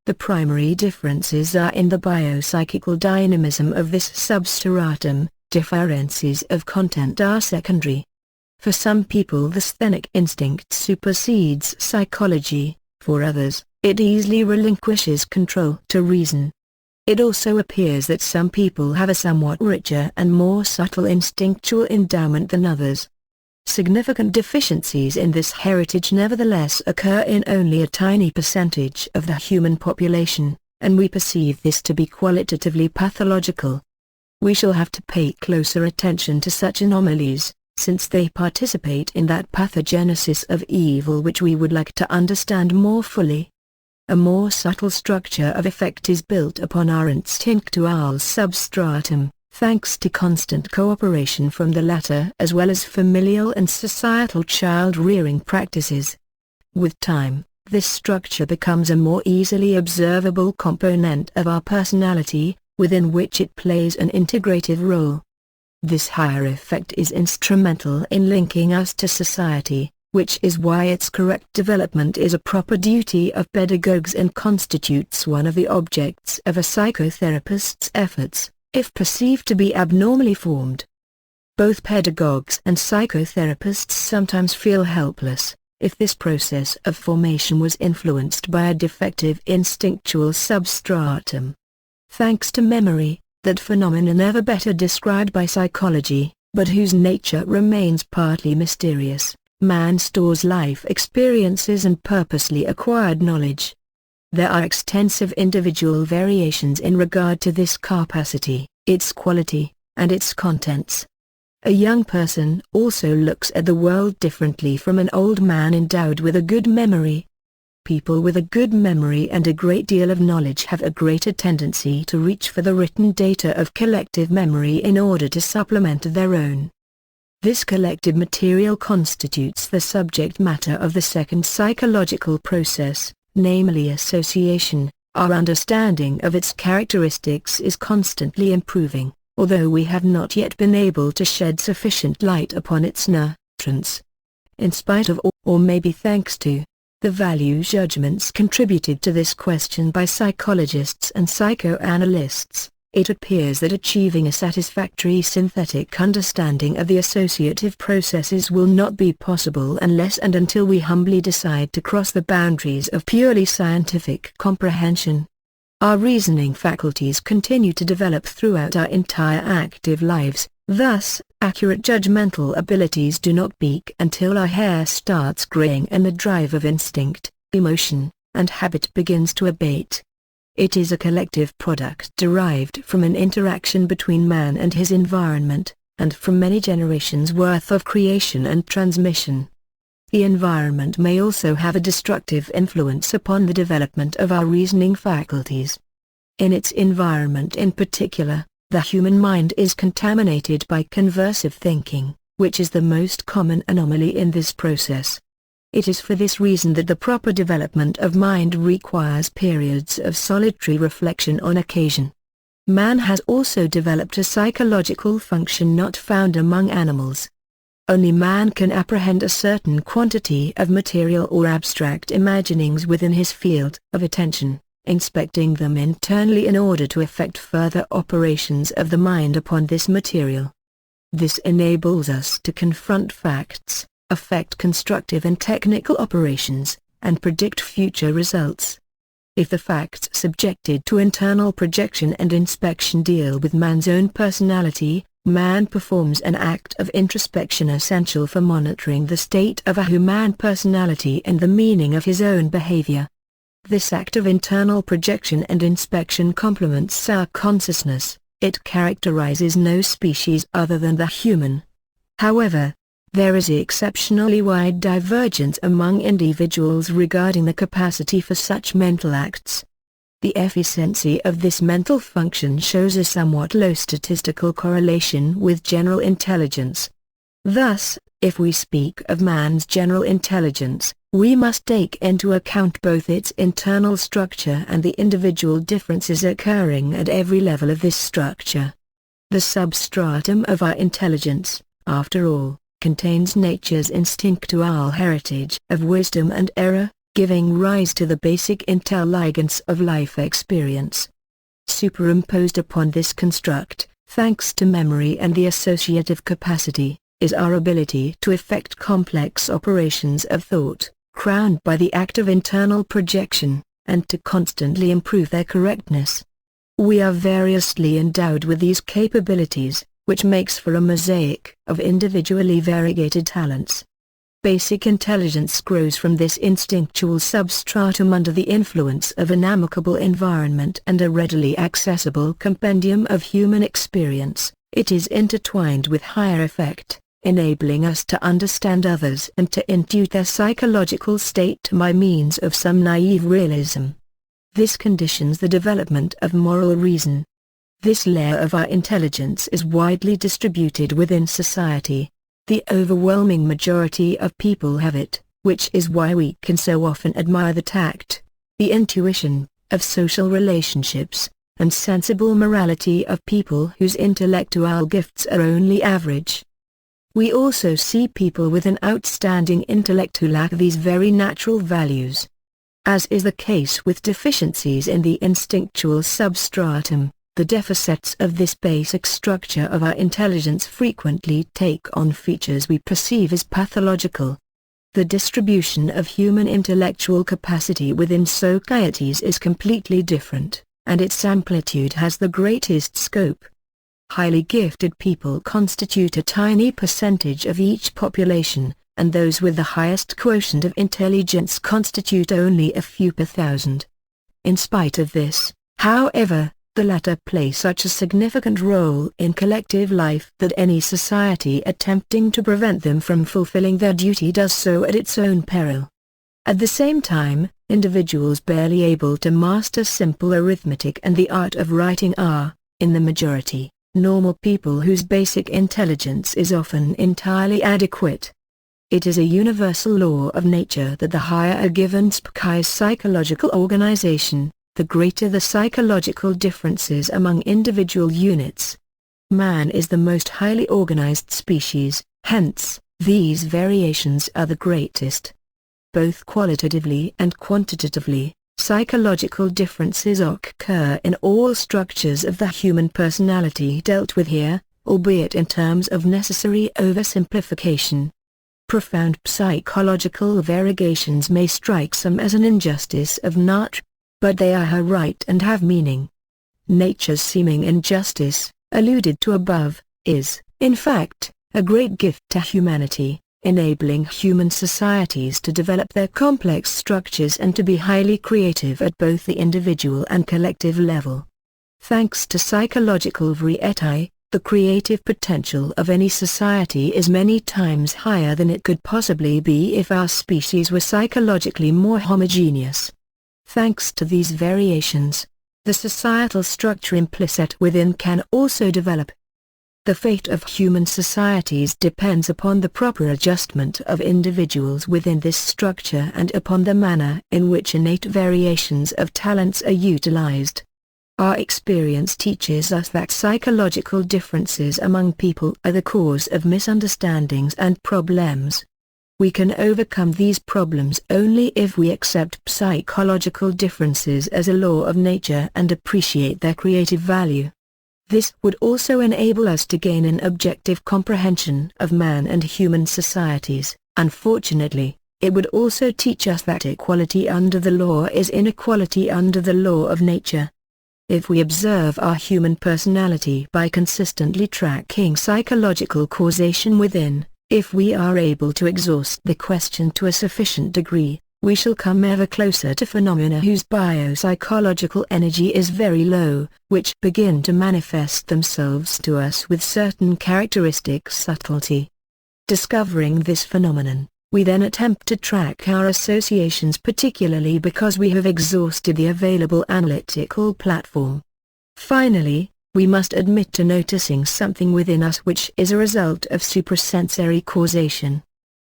The primary differences are in the biopsychical dynamism of this substratum. Differences of content are secondary. For some people the sthenic instinct supersedes psychology, for others, it easily relinquishes control to reason. It also appears that some people have a somewhat richer and more subtle instinctual endowment than others. Significant deficiencies in this heritage nevertheless occur in only a tiny percentage of the human population, and we perceive this to be qualitatively pathological. We shall have to pay closer attention to such anomalies, since they participate in that pathogenesis of evil which we would like to understand more fully. A more subtle structure of effect is built upon our instinctual substratum, thanks to constant cooperation from the latter as well as familial and societal child-rearing practices. With time, this structure becomes a more easily observable component of our personality, within which it plays an integrative role. This higher effect is instrumental in linking us to society, which is why its correct development is a proper duty of pedagogues and constitutes one of the objects of a psychotherapist's efforts, if perceived to be abnormally formed. Both pedagogues and psychotherapists sometimes feel helpless if this process of formation was influenced by a defective instinctual substratum. Thanks to memory, that phenomenon never better described by psychology, but whose nature remains partly mysterious, man stores life experiences and purposely acquired knowledge. There are extensive individual variations in regard to this capacity, its quality, and its contents. A young person also looks at the world differently from an old man endowed with a good memory. People with a good memory and a great deal of knowledge have a greater tendency to reach for the written data of collective memory in order to supplement their own. This collective material constitutes the subject matter of the second psychological process, namely association. Our understanding of its characteristics is constantly improving, although we have not yet been able to shed sufficient light upon its nutrients. In spite of, or maybe thanks to, the value judgments contributed to this question by psychologists and psychoanalysts, it appears that achieving a satisfactory synthetic understanding of the associative processes will not be possible unless and until we humbly decide to cross the boundaries of purely scientific comprehension. Our reasoning faculties continue to develop throughout our entire active lives, thus, accurate judgmental abilities do not peak until our hair starts graying and the drive of instinct, emotion, and habit begins to abate. It is a collective product derived from an interaction between man and his environment, and from many generations' worth of creation and transmission. The environment may also have a destructive influence upon the development of our reasoning faculties. In its environment in particular, the human mind is contaminated by conversive thinking, which is the most common anomaly in this process. It is for this reason that the proper development of mind requires periods of solitary reflection on occasion. Man has also developed a psychological function not found among animals. Only man can apprehend a certain quantity of material or abstract imaginings within his field of attention, inspecting them internally in order to effect further operations of the mind upon this material. This enables us to confront facts, effect constructive and technical operations, and predict future results. If the facts subjected to internal projection and inspection deal with man's own personality, man performs an act of introspection essential for monitoring the state of a human personality and the meaning of his own behavior. This act of internal projection and inspection complements our consciousness. It characterizes no species other than the human. However, there is exceptionally wide divergence among individuals regarding the capacity for such mental acts. The efficiency of this mental function shows a somewhat low statistical correlation with general intelligence. Thus, if we speak of man's general intelligence, we must take into account both its internal structure and the individual differences occurring at every level of this structure. The substratum of our intelligence, after all, contains nature's instinctual heritage of wisdom and error, giving rise to the basic intelligence of life experience. Superimposed upon this construct, thanks to memory and the associative capacity, is our ability to effect complex operations of thought, crowned by the act of internal projection, and to constantly improve their correctness. We are variously endowed with these capabilities, which makes for a mosaic of individually variegated talents. Basic intelligence grows from this instinctual substratum under the influence of an amicable environment and a readily accessible compendium of human experience. It is intertwined with higher effect, enabling us to understand others and to intuit their psychological state by means of some naive realism. This conditions the development of moral reason. This layer of our intelligence is widely distributed within society. The overwhelming majority of people have it, which is why we can so often admire the tact, the intuition, of social relationships, and sensible morality of people whose intellectual gifts are only average. We also see people with an outstanding intellect who lack these very natural values. As is the case with deficiencies in the instinctual substratum, The deficits of this basic structure of our intelligence frequently take on features we perceive as pathological. The distribution of human intellectual capacity within societies is completely different, and its amplitude has the greatest scope. Highly gifted people constitute a tiny percentage of each population, and those with the highest quotient of intelligence constitute only a few per thousand. In spite of this, however, the latter play such a significant role in collective life that any society attempting to prevent them from fulfilling their duty does so at its own peril. At the same time, individuals barely able to master simple arithmetic and the art of writing are, in the majority, normal people whose basic intelligence is often entirely adequate. It is a universal law of nature that the higher a given species' psychological organization, the greater the psychological differences among individual units. Man is the most highly organized species, hence, these variations are the greatest. Both qualitatively and quantitatively, psychological differences occur in all structures of the human personality dealt with here, albeit in terms of necessary oversimplification. Profound psychological variegations may strike some as an injustice of nature, but they are her right and have meaning. Nature's seeming injustice, alluded to above, is, in fact, a great gift to humanity, enabling human societies to develop their complex structures and to be highly creative at both the individual and collective level. Thanks to psychological variety, the creative potential of any society is many times higher than it could possibly be if our species were psychologically more homogeneous. Thanks to these variations, the societal structure implicit within can also develop. The fate of human societies depends upon the proper adjustment of individuals within this structure and upon the manner in which innate variations of talents are utilized. Our experience teaches us that psychological differences among people are the cause of misunderstandings and problems. We can overcome these problems only if we accept psychological differences as a law of nature and appreciate their creative value. This would also enable us to gain an objective comprehension of man and human societies. Unfortunately, it would also teach us that equality under the law is inequality under the law of nature. If we observe our human personality by consistently tracking psychological causation within, if we are able to exhaust the question to a sufficient degree, we shall come ever closer to phenomena whose biopsychological energy is very low, which begin to manifest themselves to us with certain characteristic subtlety. Discovering this phenomenon, we then attempt to track our associations, particularly because we have exhausted the available analytical platform. Finally, we must admit to noticing something within us which is a result of suprasensory causation.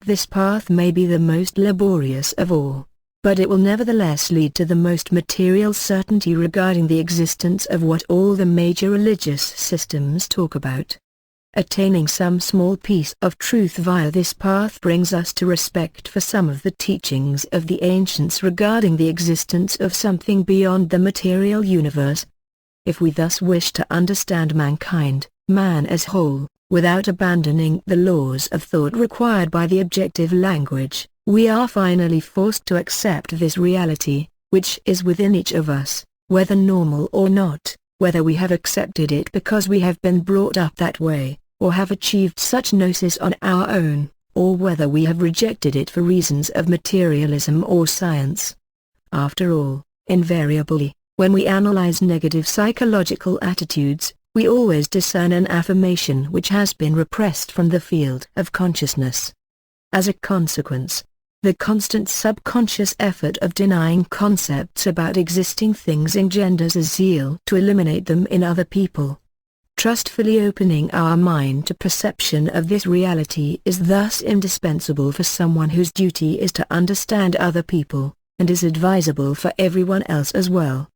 This path may be the most laborious of all, but it will nevertheless lead to the most material certainty regarding the existence of what all the major religious systems talk about. Attaining some small piece of truth via this path brings us to respect for some of the teachings of the ancients regarding the existence of something beyond the material universe. If we thus wish to understand mankind, man as whole, without abandoning the laws of thought required by the objective language, we are finally forced to accept this reality, which is within each of us, whether normal or not, whether we have accepted it because we have been brought up that way, or have achieved such gnosis on our own, or whether we have rejected it for reasons of materialism or science. After all, invariably, when we analyze negative psychological attitudes, we always discern an affirmation which has been repressed from the field of consciousness. As a consequence, the constant subconscious effort of denying concepts about existing things engenders a zeal to eliminate them in other people. Trustfully opening our mind to perception of this reality is thus indispensable for someone whose duty is to understand other people, and is advisable for everyone else as well.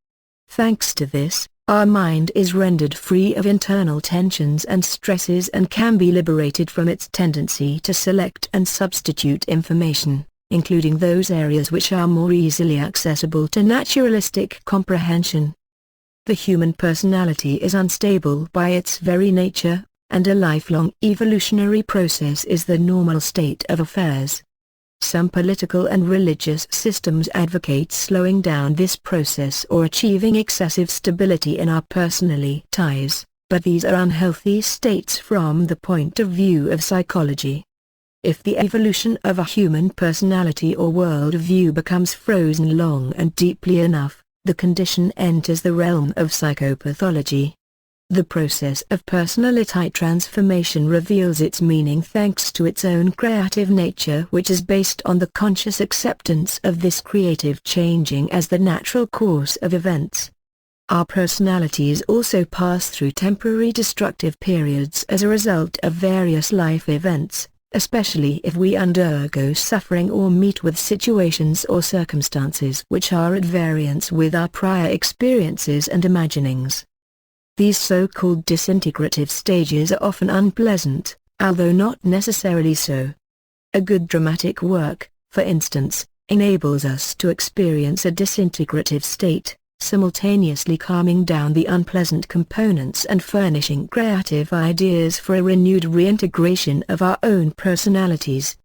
Thanks to this, our mind is rendered free of internal tensions and stresses and can be liberated from its tendency to select and substitute information, including those areas which are more easily accessible to naturalistic comprehension. The human personality is unstable by its very nature, and a lifelong evolutionary process is the normal state of affairs. Some political and religious systems advocate slowing down this process or achieving excessive stability in our personalities, but these are unhealthy states from the point of view of psychology. If the evolution of a human personality or worldview becomes frozen long and deeply enough, the condition enters the realm of psychopathology. The process of personality transformation reveals its meaning thanks to its own creative nature, which is based on the conscious acceptance of this creative changing as the natural course of events. Our personalities also pass through temporary destructive periods as a result of various life events, especially if we undergo suffering or meet with situations or circumstances which are at variance with our prior experiences and imaginings. These so-called disintegrative stages are often unpleasant, although not necessarily so. A good dramatic work, for instance, enables us to experience a disintegrative state, simultaneously calming down the unpleasant components and furnishing creative ideas for a renewed reintegration of our own personalities.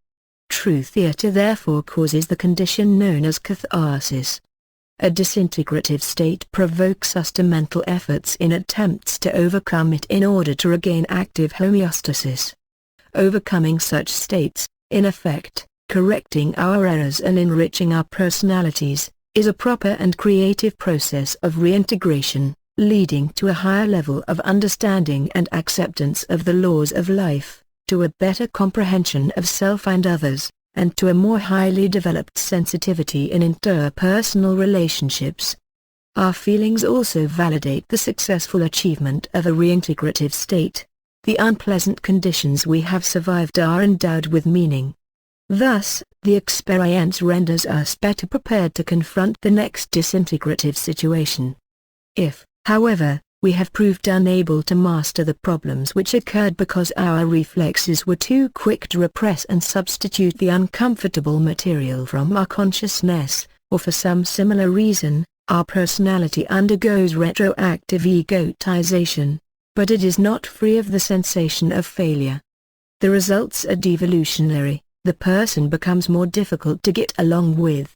True theatre therefore causes the condition known as catharsis. A disintegrative state provokes us to mental efforts in attempts to overcome it in order to regain active homeostasis. Overcoming such states, in effect, correcting our errors and enriching our personalities, is a proper and creative process of reintegration, leading to a higher level of understanding and acceptance of the laws of life, to a better comprehension of self and others, and to a more highly developed sensitivity in interpersonal relationships. Our feelings also validate the successful achievement of a reintegrative state. The unpleasant conditions we have survived are endowed with meaning. Thus, the experience renders us better prepared to confront the next disintegrative situation. If, however, we have proved unable to master the problems which occurred because our reflexes were too quick to repress and substitute the uncomfortable material from our consciousness, or for some similar reason, our personality undergoes retroactive egotization, but it is not free of the sensation of failure. The results are devolutionary. The person becomes more difficult to get along with.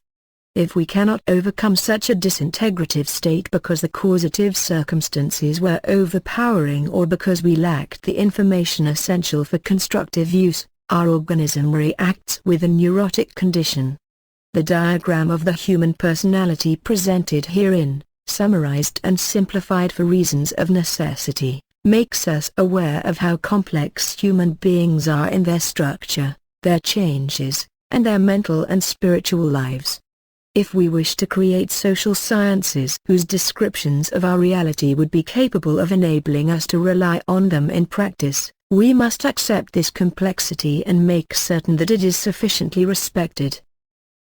If we cannot overcome such a disintegrative state because the causative circumstances were overpowering or because we lacked the information essential for constructive use, our organism reacts with a neurotic condition. The diagram of the human personality presented herein, summarized and simplified for reasons of necessity, makes us aware of how complex human beings are in their structure, their changes, and their mental and spiritual lives. If we wish to create social sciences whose descriptions of our reality would be capable of enabling us to rely on them in practice, we must accept this complexity and make certain that it is sufficiently respected.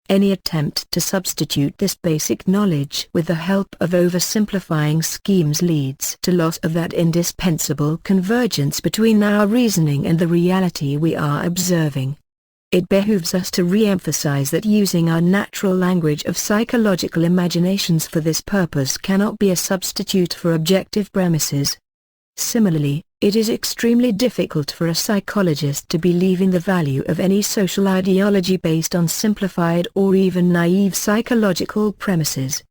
Any attempt to substitute this basic knowledge with the help of oversimplifying schemes leads to loss of that indispensable convergence between our reasoning and the reality we are observing. It behooves us to re-emphasize that using our natural language of psychological imaginations for this purpose cannot be a substitute for objective premises. Similarly, it is extremely difficult for a psychologist to believe in the value of any social ideology based on simplified or even naive psychological premises.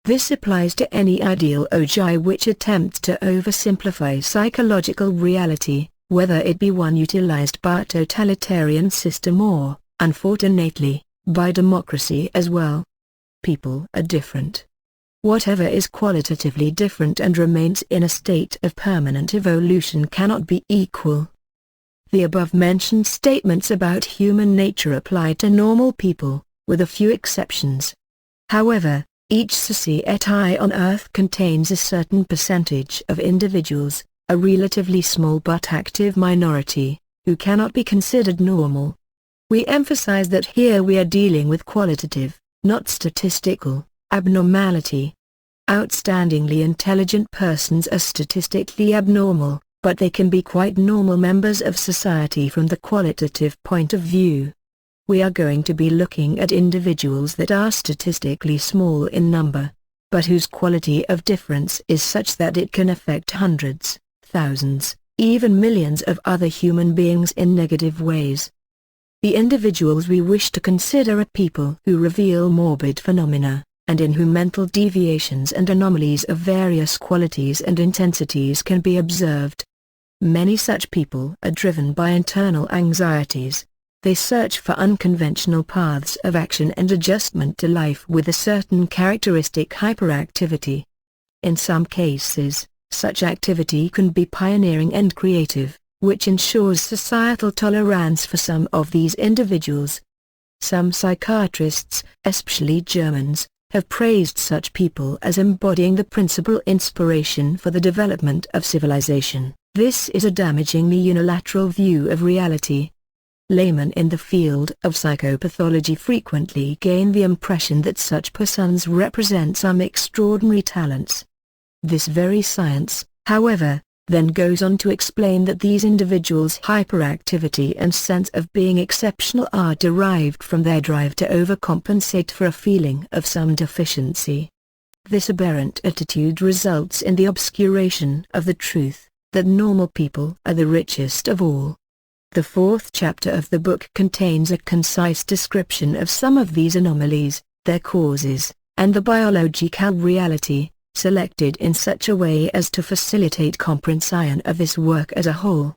This applies to any ideology which attempts to oversimplify psychological reality, whether it be one utilized by a totalitarian system or, unfortunately, by democracy as well. People are different. Whatever is qualitatively different and remains in a state of permanent evolution cannot be equal. The above-mentioned statements about human nature apply to normal people, with a few exceptions. However, each society on Earth contains a certain percentage of individuals, a relatively small but active minority, who cannot be considered normal. We emphasize that here we are dealing with qualitative, not statistical, abnormality. Outstandingly intelligent persons are statistically abnormal, but they can be quite normal members of society from the qualitative point of view. We are going to be looking at individuals that are statistically small in number. but whose quality of difference is such that it can affect hundreds, thousands, even millions of other human beings in negative ways. The individuals we wish to consider are people who reveal morbid phenomena, and in whom mental deviations and anomalies of various qualities and intensities can be observed. Many such people are driven by internal anxieties. They search for unconventional paths of action and adjustment to life with a certain characteristic hyperactivity. In some cases, such activity can be pioneering and creative, which ensures societal tolerance for some of these individuals. Some psychiatrists, especially Germans, have praised such people as embodying the principal inspiration for the development of civilization. This is a damagingly unilateral view of reality. Laymen in the field of psychopathology frequently gain the impression that such persons represent some extraordinary talents. This very science, however, then goes on to explain that these individuals' hyperactivity and sense of being exceptional are derived from their drive to overcompensate for a feeling of some deficiency. This aberrant attitude results in the obscuration of the truth, that normal people are the richest of all. The fourth chapter of the book contains a concise description of some of these anomalies, their causes, and the biological reality, selected in such a way as to facilitate comprehension of this work as a whole.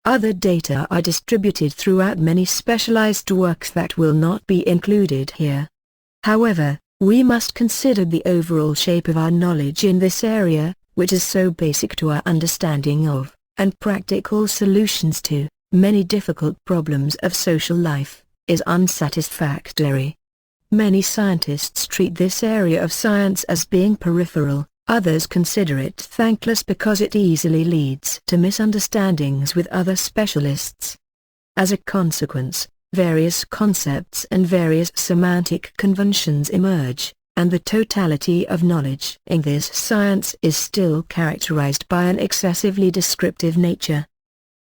Other data are distributed throughout many specialized works that will not be included here. However, we must consider the overall shape of our knowledge in this area, which is so basic to our understanding of, and practical solutions to, many difficult problems of social life, is unsatisfactory. Many scientists treat this area of science as being peripheral, others consider it thankless because it easily leads to misunderstandings with other specialists. As a consequence, various concepts and various semantic conventions emerge, and the totality of knowledge in this science is still characterized by an excessively descriptive nature.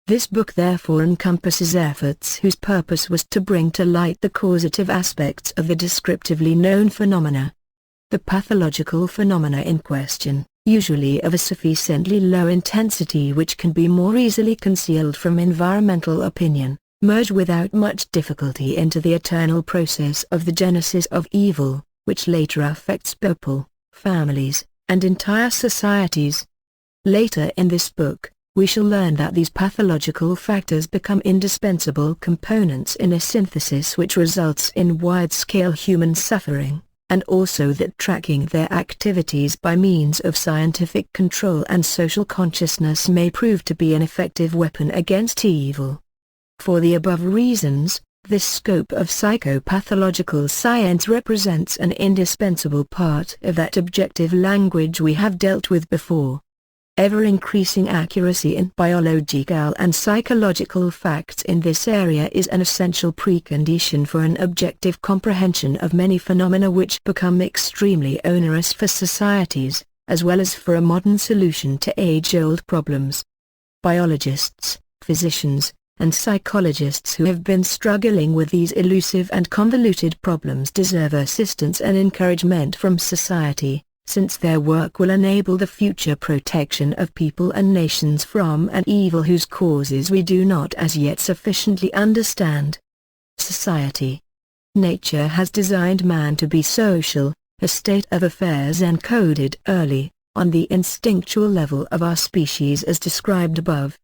This book therefore encompasses efforts whose purpose was to bring to light the causative aspects of the descriptively known phenomena. The pathological phenomena in question, usually of a sufficiently low intensity which can be more easily concealed from environmental opinion, merge without much difficulty into the eternal process of the genesis of evil, which later affects people, families, and entire societies. Later in this book, we shall learn that these pathological factors become indispensable components in a synthesis which results in wide-scale human suffering, and also that tracking their activities by means of scientific control and social consciousness may prove to be an effective weapon against evil. For the above reasons, this scope of psychopathological science represents an indispensable part of that objective language we have dealt with before. Ever-increasing accuracy in biological and psychological facts in this area is an essential precondition for an objective comprehension of many phenomena which become extremely onerous for societies, as well as for a modern solution to age-old problems. Biologists, physicians, and psychologists who have been struggling with these elusive and convoluted problems deserve assistance and encouragement from society, since their work will enable the future protection of people and nations from an evil whose causes we do not as yet sufficiently understand. Society. Nature has designed man to be social, a state of affairs encoded early, on the instinctual level of our species as described above.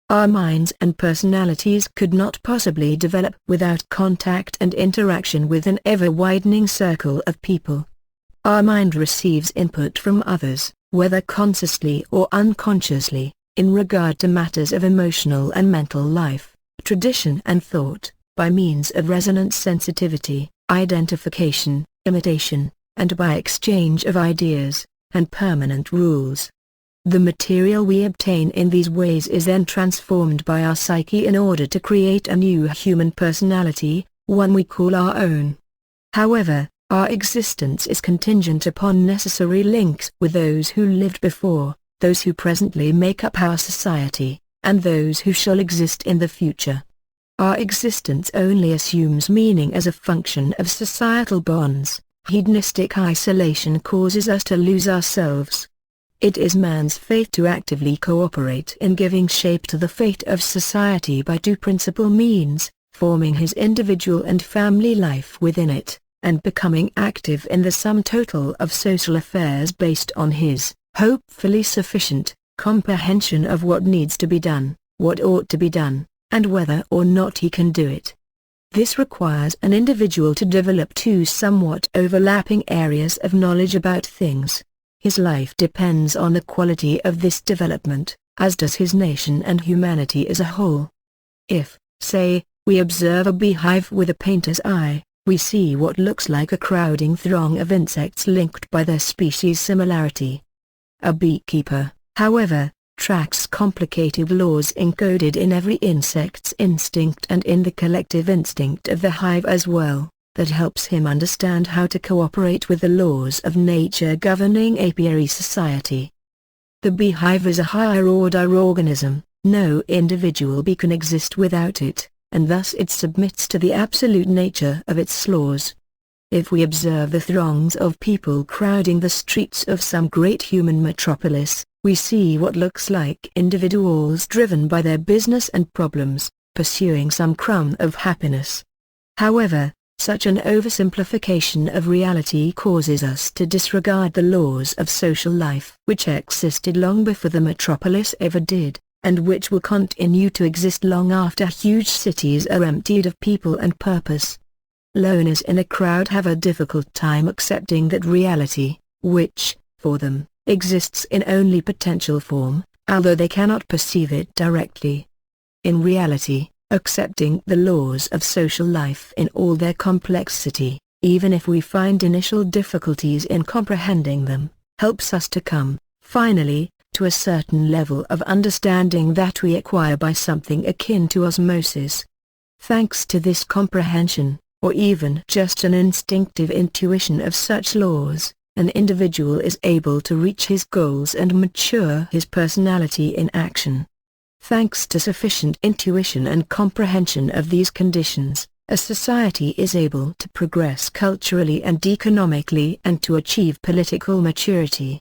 Our minds and personalities could not possibly develop without contact and interaction with an ever-widening circle of people. Our mind receives input from others, whether consciously or unconsciously, in regard to matters of emotional and mental life, tradition and thought, by means of resonance sensitivity, identification, imitation, and by exchange of ideas, and permanent rules. The material we obtain in these ways is then transformed by our psyche in order to create a new human personality, one we call our own. However, our existence is contingent upon necessary links with those who lived before, those who presently make up our society, and those who shall exist in the future. Our existence only assumes meaning as a function of societal bonds, Hedonistic isolation causes us to lose ourselves. It is man's fate to actively cooperate in giving shape to the fate of society by two principal means, forming his individual and family life within it, and becoming active in the sum total of social affairs based on his, hopefully sufficient, comprehension of what needs to be done, what ought to be done, and whether or not he can do it. This requires an individual to develop two somewhat overlapping areas of knowledge about things. His life depends on the quality of this development, as does his nation and humanity as a whole. If, say, we observe a beehive with a painter's eye, we see what looks like a crowding throng of insects linked by their species similarity. A beekeeper, however, tracks complicated laws encoded in every insect's instinct and in the collective instinct of the hive as well, that helps him understand how to cooperate with the laws of nature governing apiary society. The beehive is a higher-order organism, no individual bee can exist without it, and thus it submits to the absolute nature of its laws. If we observe the throngs of people crowding the streets of some great human metropolis, we see what looks like individuals driven by their business and problems, pursuing some crumb of happiness. However, such an oversimplification of reality causes us to disregard the laws of social life which existed long before the metropolis ever did, and which will continue to exist long after huge cities are emptied of people and purpose. Loners in a crowd have a difficult time accepting that reality, which, for them, exists in only potential form, although they cannot perceive it directly. In reality, accepting the laws of social life in all their complexity, even if we find initial difficulties in comprehending them, helps us to come, finally, to a certain level of understanding that we acquire by something akin to osmosis. Thanks to this comprehension, or even just an instinctive intuition of such laws, an individual is able to reach his goals and mature his personality in action. Thanks to sufficient intuition and comprehension of these conditions, a society is able to progress culturally and economically and to achieve political maturity.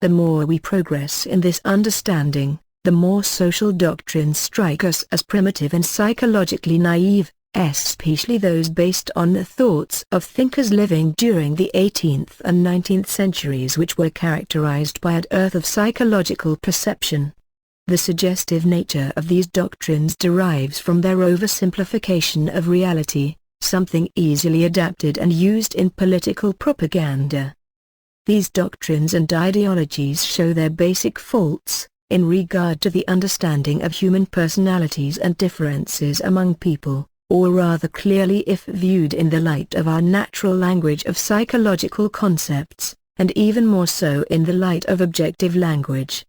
The more we progress in this understanding, the more social doctrines strike us as primitive and psychologically naive, especially those based on the thoughts of thinkers living during the 18th and 19th centuries which were characterized by a dearth of psychological perception. The suggestive nature of these doctrines derives from their oversimplification of reality, something easily adapted and used in political propaganda. These doctrines and ideologies show their basic faults, in regard to the understanding of human personalities and differences among people, or rather clearly if viewed in the light of our natural language of psychological concepts, and even more so in the light of objective language.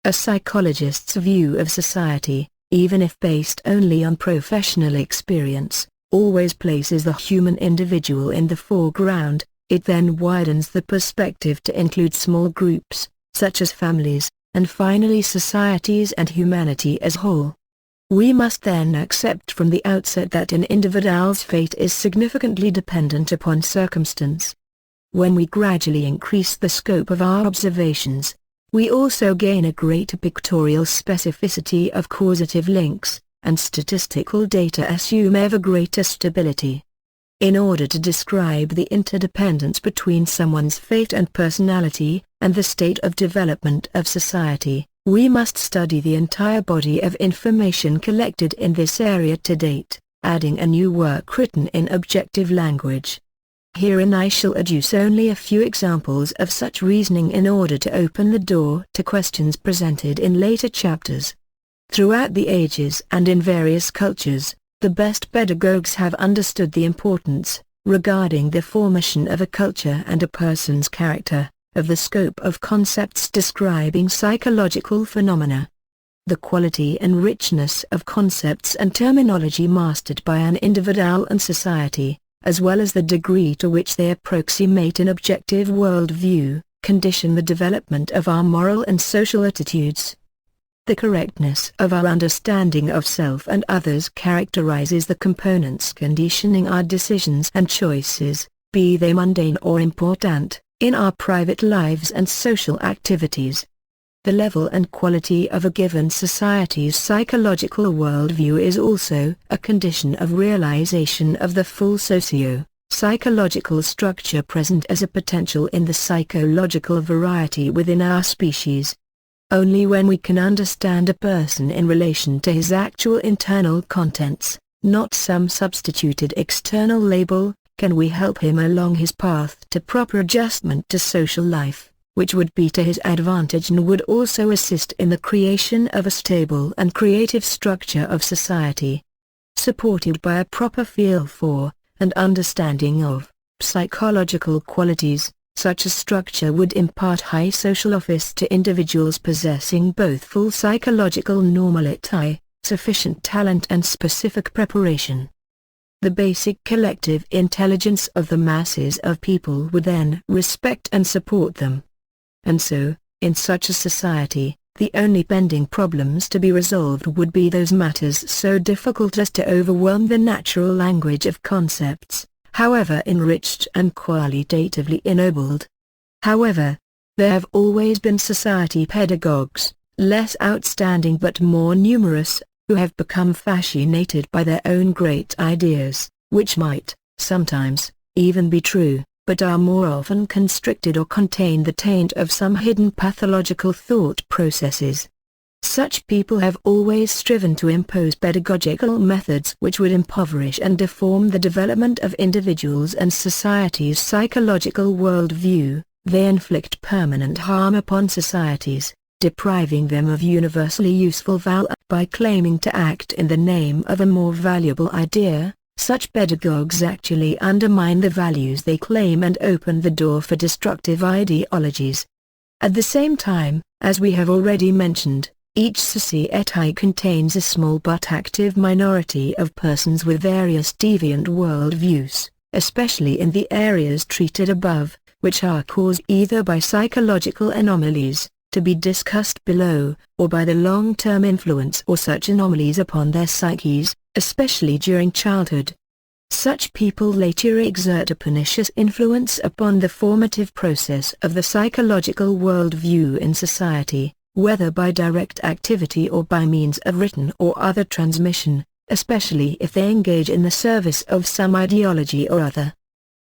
A psychologist's view of society, even if based only on professional experience, always places the human individual in the foreground. It then widens the perspective to include small groups, such as families, and finally societies and humanity as a whole. We must then accept from the outset that an individual's fate is significantly dependent upon circumstance. When we gradually increase the scope of our observations, we also gain a greater pictorial specificity of causative links, and statistical data assume ever greater stability. In order to describe the interdependence between someone's fate and personality, and the state of development of society, we must study the entire body of information collected in this area to date, adding a new work written in objective language. Herein I shall adduce only a few examples of such reasoning in order to open the door to questions presented in later chapters. Throughout the ages and in various cultures, the best pedagogues have understood the importance, regarding the formation of a culture and a person's character, of the scope of concepts describing psychological phenomena. The quality and richness of concepts and terminology mastered by an individual and society, as well as the degree to which they approximate an objective worldview, condition the development of our moral and social attitudes. The correctness of our understanding of self and others characterizes the components conditioning our decisions and choices, be they mundane or important, in our private lives and social activities. The level and quality of a given society's psychological worldview is also a condition of realization of the full socio-psychological structure present as a potential in the psychological variety within our species. Only when we can understand a person in relation to his actual internal contents, not some substituted external label, can we help him along his path to proper adjustment to social life, which would be to his advantage and would also assist in the creation of a stable and creative structure of society. Supported by a proper feel for, and understanding of, psychological qualities, such a structure would impart high social office to individuals possessing both full psychological normality, sufficient talent and specific preparation. The basic collective intelligence of the masses of people would then respect and support them. And so, in such a society, the only pending problems to be resolved would be those matters so difficult as to overwhelm the natural language of concepts, however enriched and qualitatively ennobled. However, there have always been society pedagogues, less outstanding but more numerous, who have become fascinated by their own great ideas, which might, sometimes, even be true, but are more often constricted or contain the taint of some hidden pathological thought processes. Such people have always striven to impose pedagogical methods which would impoverish and deform the development of individuals and society's psychological worldview. They inflict permanent harm upon societies, depriving them of universally useful value by claiming to act in the name of a more valuable idea. Such pedagogues actually undermine the values they claim and open the door for destructive ideologies. At the same time, as we have already mentioned, each society contains a small but active minority of persons with various deviant worldviews, especially in the areas treated above, which are caused either by psychological anomalies, to be discussed below, or by the long-term influence or such anomalies upon their psyches, especially during childhood. Such people later exert a pernicious influence upon the formative process of the psychological worldview in society, whether by direct activity or by means of written or other transmission, especially if they engage in the service of some ideology or other.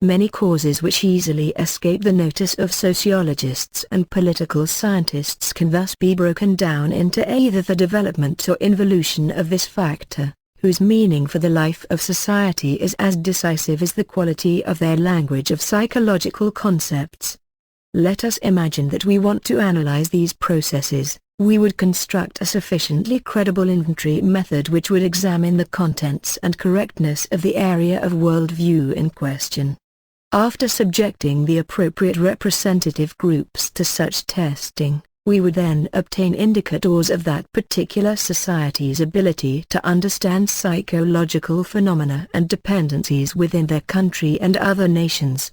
Many causes which easily escape the notice of sociologists and political scientists can thus be broken down into either the development or involution of this factor, whose meaning for the life of society is as decisive as the quality of their language of psychological concepts. Let us imagine that we want to analyze these processes. We would construct a sufficiently credible inventory method which would examine the contents and correctness of the area of worldview in question. After subjecting the appropriate representative groups to such testing, we would then obtain indicators of that particular society's ability to understand psychological phenomena and dependencies within their country and other nations.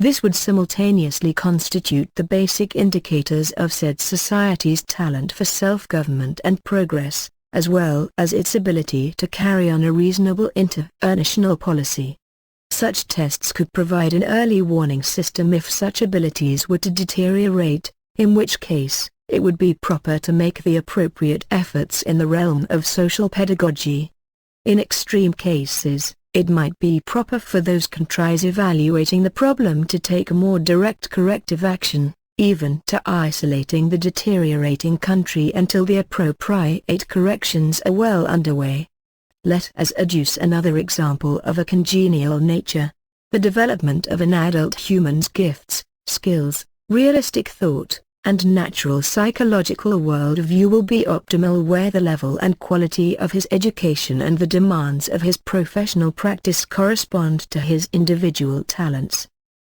This would simultaneously constitute the basic indicators of said society's talent for self-government and progress, as well as its ability to carry on a reasonable international policy. Such tests could provide an early warning system if such abilities were to deteriorate, in which case, it would be proper to make the appropriate efforts in the realm of social pedagogy. In extreme cases, it might be proper for those countries evaluating the problem to take a more direct corrective action, even to isolating the deteriorating country until the appropriate corrections are well underway. Let us adduce another example of a congenial nature. The development of an adult human's gifts, skills, realistic thought, and natural psychological worldview will be optimal where the level and quality of his education and the demands of his professional practice correspond to his individual talents.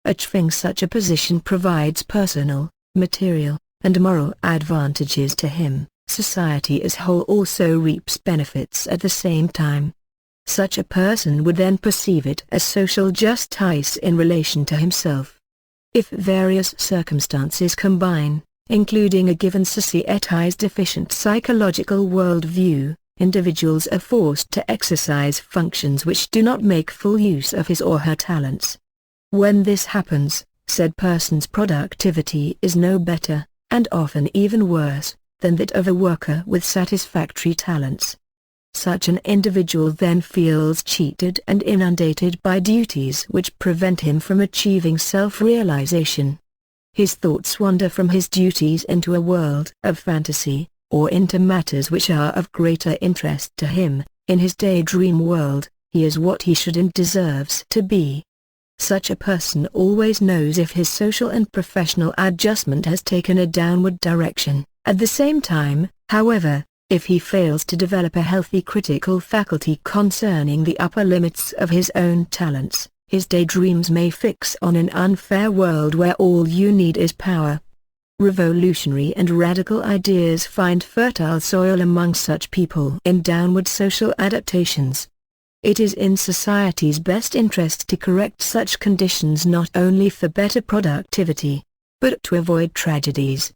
Achieving such a position provides personal, material, and moral advantages to him. Society as whole also reaps benefits at the same time. Such a person would then perceive it as social justice in relation to himself. If various circumstances combine, including a given society's deficient psychological worldview, individuals are forced to exercise functions which do not make full use of his or her talents. When this happens, said person's productivity is no better, and often even worse, than that of a worker with satisfactory talents. Such an individual then feels cheated and inundated by duties which prevent him from achieving self-realization. His thoughts wander from his duties into a world of fantasy, or into matters which are of greater interest to him. In his daydream world, he is what he should and deserves to be. Such a person always knows if his social and professional adjustment has taken a downward direction. At the same time, however, if he fails to develop a healthy critical faculty concerning the upper limits of his own talents, his daydreams may fix on an unfair world where all you need is power. Revolutionary and radical ideas find fertile soil among such people in downward social adaptations. It is in society's best interest to correct such conditions not only for better productivity, but to avoid tragedies.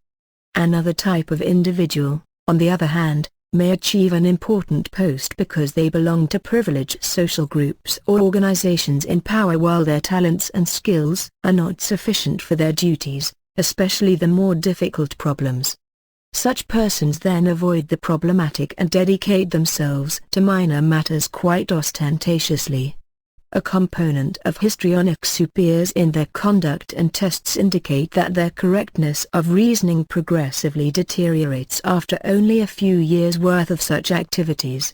Another type of individual, on the other hand, may achieve an important post because they belong to privileged social groups or organizations in power while their talents and skills are not sufficient for their duties, especially the more difficult problems. Such persons then avoid the problematic and dedicate themselves to minor matters quite ostentatiously. A component of histrionics who appears in their conduct and tests indicate that their correctness of reasoning progressively deteriorates after only a few years' worth of such activities.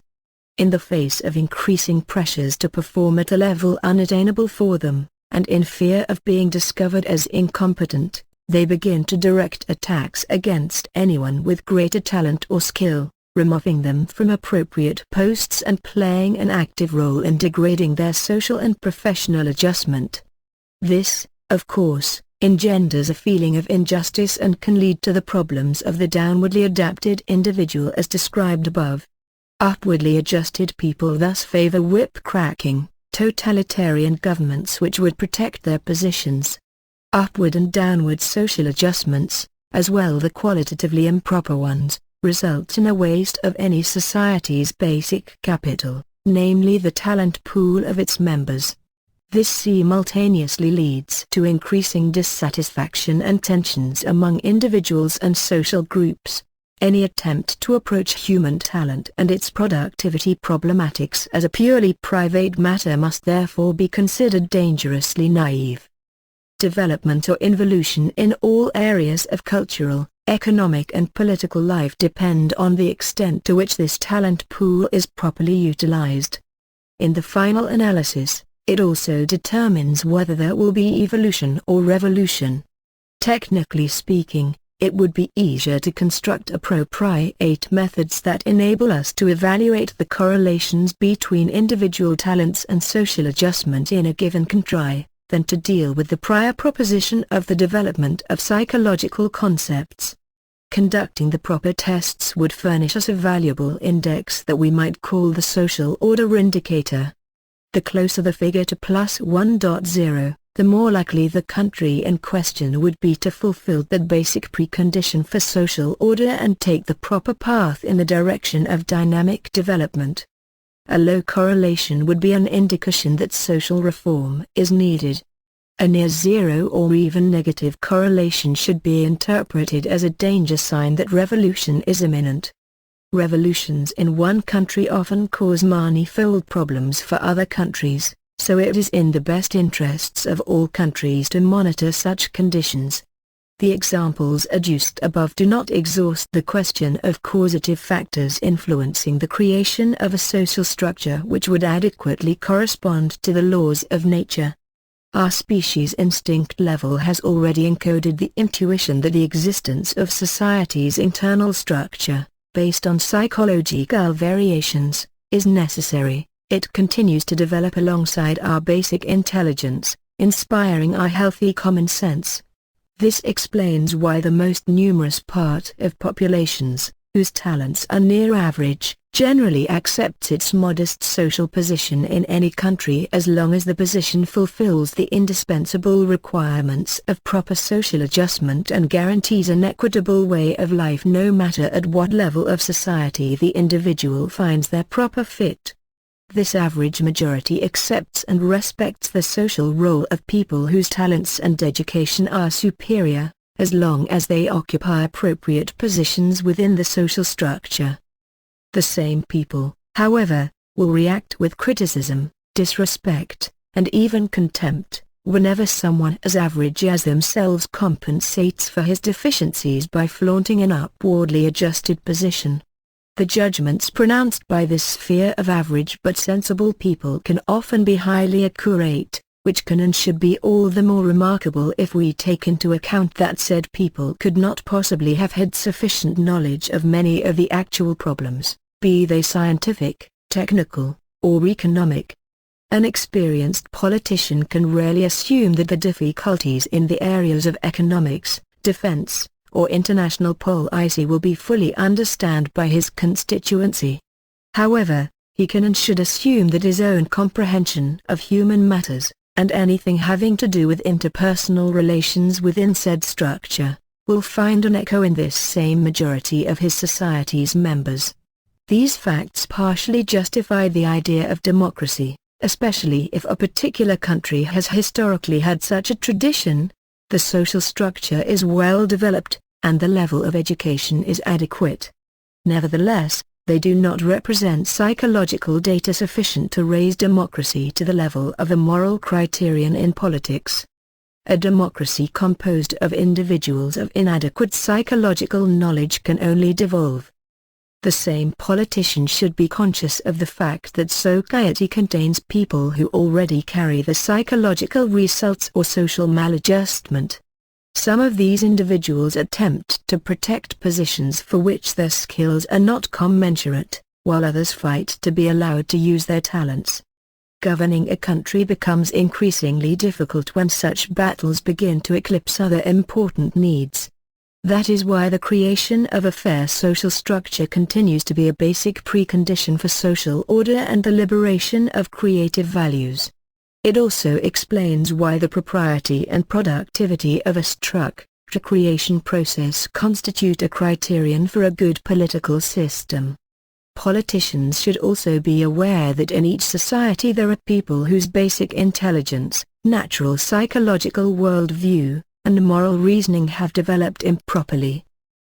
In the face of increasing pressures to perform at a level unattainable for them, and in fear of being discovered as incompetent, they begin to direct attacks against anyone with greater talent or skill, removing them from appropriate posts and playing an active role in degrading their social and professional adjustment. This, of course, engenders a feeling of injustice and can lead to the problems of the downwardly adapted individual as described above. Upwardly adjusted people thus favor whip-cracking, totalitarian governments which would protect their positions. Upward and downward social adjustments, as well the qualitatively improper ones, result in a waste of any society's basic capital, namely the talent pool of its members. This simultaneously leads to increasing dissatisfaction and tensions among individuals and social groups. Any attempt to approach human talent and its productivity problematics as a purely private matter must therefore be considered dangerously naive. Development or involution in all areas of cultural, economic and political life depend on the extent to which this talent pool is properly utilized. In the final analysis, it also determines whether there will be evolution or revolution. Technically speaking, it would be easier to construct appropriate methods that enable us to evaluate the correlations between individual talents and social adjustment in a given country, than to deal with the prior proposition of the development of psychological concepts. Conducting the proper tests would furnish us a valuable index that we might call the social order indicator. The closer the figure to +1.0, the more likely the country in question would be to fulfill that basic precondition for social order and take the proper path in the direction of dynamic development. A low correlation would be an indication that social reform is needed. A near zero or even negative correlation should be interpreted as a danger sign that revolution is imminent. Revolutions in one country often cause manifold problems for other countries, so it is in the best interests of all countries to monitor such conditions. The examples adduced above do not exhaust the question of causative factors influencing the creation of a social structure which would adequately correspond to the laws of nature. Our species instinct level has already encoded the intuition that the existence of society's internal structure, based on psychological variations, is necessary. It continues to develop alongside our basic intelligence, inspiring our healthy common sense. This explains why the most numerous part of populations, whose talents are near average, generally accepts its modest social position in any country as long as the position fulfills the indispensable requirements of proper social adjustment and guarantees an equitable way of life no matter at what level of society the individual finds their proper fit. This average majority accepts and respects the social role of people whose talents and education are superior, as long as they occupy appropriate positions within the social structure. The same people, however, will react with criticism, disrespect, and even contempt, whenever someone as average as themselves compensates for his deficiencies by flaunting an upwardly adjusted position. The judgments pronounced by this sphere of average but sensible people can often be highly accurate, which can and should be all the more remarkable if we take into account that said people could not possibly have had sufficient knowledge of many of the actual problems, be they scientific, technical, or economic. An experienced politician can rarely assume that the difficulties in the areas of economics, defense, or international policy will be fully understood by his constituency. However, he can and should assume that his own comprehension of human matters, and anything having to do with interpersonal relations within said structure, will find an echo in this same majority of his society's members. These facts partially justify the idea of democracy, especially if a particular country has historically had such a tradition. The social structure is well developed, and the level of education is adequate. Nevertheless, they do not represent psychological data sufficient to raise democracy to the level of a moral criterion in politics. A democracy composed of individuals of inadequate psychological knowledge can only devolve. The same politician should be conscious of the fact that society contains people who already carry the psychological results or social maladjustment. Some of these individuals attempt to protect positions for which their skills are not commensurate, while others fight to be allowed to use their talents. Governing a country becomes increasingly difficult when such battles begin to eclipse other important needs. That is why the creation of a fair social structure continues to be a basic precondition for social order and the liberation of creative values. It also explains why the propriety and productivity of a structure creation process constitute a criterion for a good political system. Politicians should also be aware that in each society there are people whose basic intelligence, natural psychological worldview, and moral reasoning have developed improperly.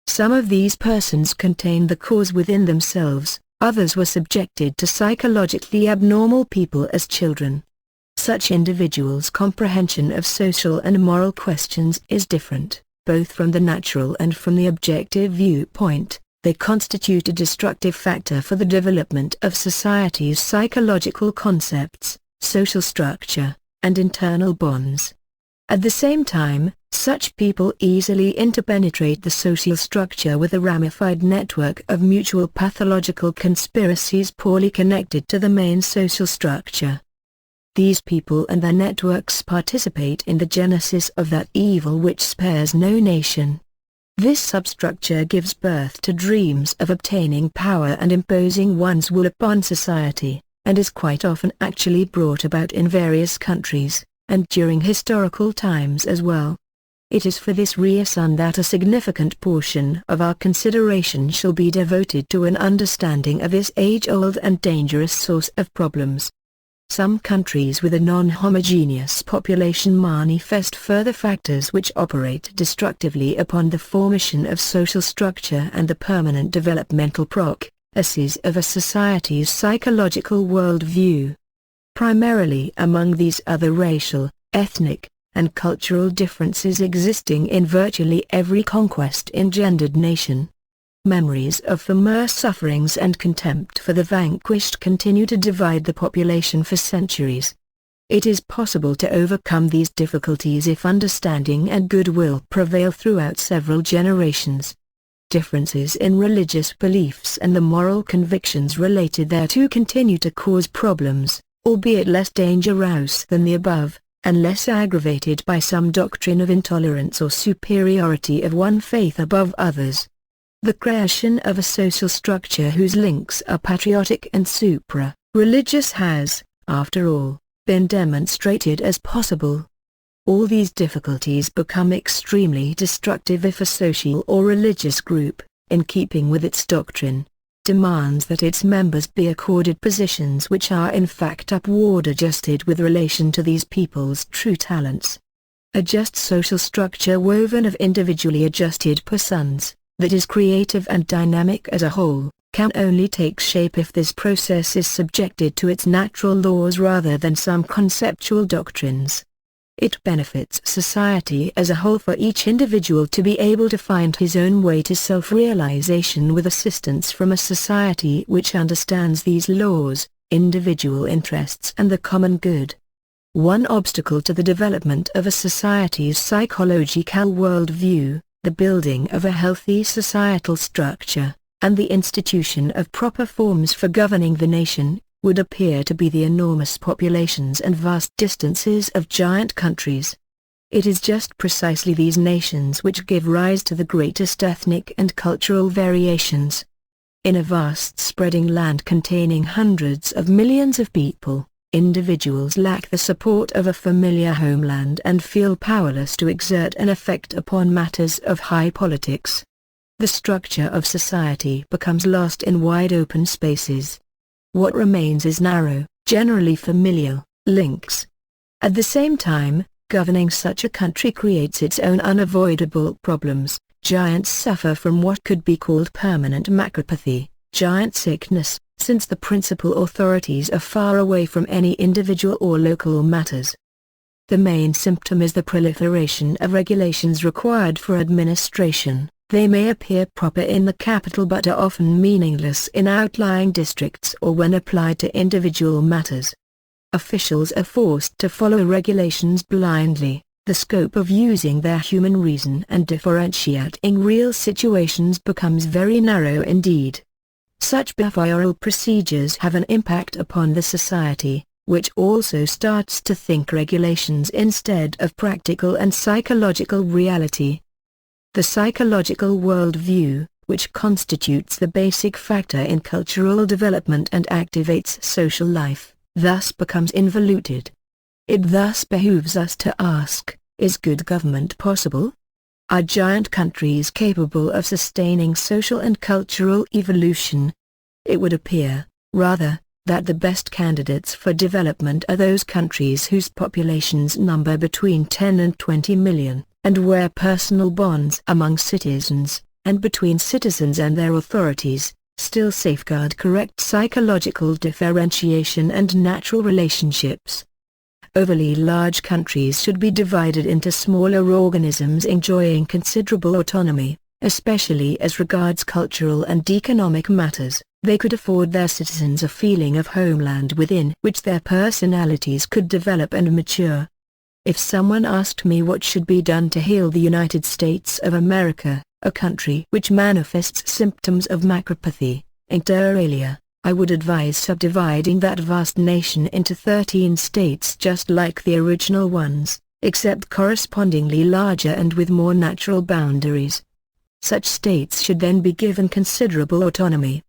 Some of these persons contain the cause within themselves, others were subjected to psychologically abnormal people as children. Such individuals' comprehension of social and moral questions is different, both from the natural and from the objective viewpoint. They constitute a destructive factor for the development of society's psychological concepts, social structure, and internal bonds. At the same time, such people easily interpenetrate the social structure with a ramified network of mutual pathological conspiracies poorly connected to the main social structure. These people and their networks participate in the genesis of that evil which spares no nation. This substructure gives birth to dreams of obtaining power and imposing one's will upon society, and is quite often actually brought about in various countries, and during historical times as well. It is for this reason that a significant portion of our consideration shall be devoted to an understanding of this age-old and dangerous source of problems. Some countries with a non-homogeneous population manifest further factors which operate destructively upon the formation of social structure and the permanent developmental processes of a society's psychological worldview. Primarily among these are the racial, ethnic, and cultural differences existing in virtually every conquest-engendered nation. Memories of former sufferings and contempt for the vanquished continue to divide the population for centuries. It is possible to overcome these difficulties if understanding and goodwill prevail throughout several generations. Differences in religious beliefs and the moral convictions related thereto continue to cause problems, albeit less dangerous than the above, and less aggravated by some doctrine of intolerance or superiority of one faith above others. The creation of a social structure whose links are patriotic and supra-religious has, after all, been demonstrated as possible. All these difficulties become extremely destructive if a social or religious group, in keeping with its doctrine, demands that its members be accorded positions which are in fact upward adjusted with relation to these people's true talents. A just social structure woven of individually adjusted persons, that is creative and dynamic as a whole, can only take shape if this process is subjected to its natural laws rather than some conceptual doctrines. It benefits society as a whole for each individual to be able to find his own way to self-realization with assistance from a society which understands these laws, individual interests and the common good. One obstacle to the development of a society's psychological worldview, the building of a healthy societal structure, and the institution of proper forms for governing the nation, would appear to be the enormous populations and vast distances of giant countries. It is just precisely these nations which give rise to the greatest ethnic and cultural variations. In a vast spreading land containing hundreds of millions of people, individuals lack the support of a familiar homeland and feel powerless to exert an effect upon matters of high politics. The structure of society becomes lost in wide open spaces. What remains is narrow, generally familial, links. At the same time, governing such a country creates its own unavoidable problems. Giants suffer from what could be called permanent macropathy, giant sickness, since the principal authorities are far away from any individual or local matters. The main symptom is the proliferation of regulations required for administration. They may appear proper in the capital but are often meaningless in outlying districts or when applied to individual matters. Officials are forced to follow regulations blindly. The scope of using their human reason and differentiating real situations becomes very narrow indeed. Such behavioral procedures have an impact upon the society, which also starts to think regulations instead of practical and psychological reality. The psychological worldview, which constitutes the basic factor in cultural development and activates social life, thus becomes involuted. It thus behooves us to ask, is good government possible? Are giant countries capable of sustaining social and cultural evolution? It would appear, rather, that the best candidates for development are those countries whose populations number between 10 and 20 million. And where personal bonds among citizens, and between citizens and their authorities, still safeguard correct psychological differentiation and natural relationships. Overly large countries should be divided into smaller organisms enjoying considerable autonomy, especially as regards cultural and economic matters. They could afford their citizens a feeling of homeland within which their personalities could develop and mature. If someone asked me what should be done to heal the United States of America, a country which manifests symptoms of macropathy, inter alia, I would advise subdividing that vast nation into 13 states just like the original ones, except correspondingly larger and with more natural boundaries. Such states should then be given considerable autonomy.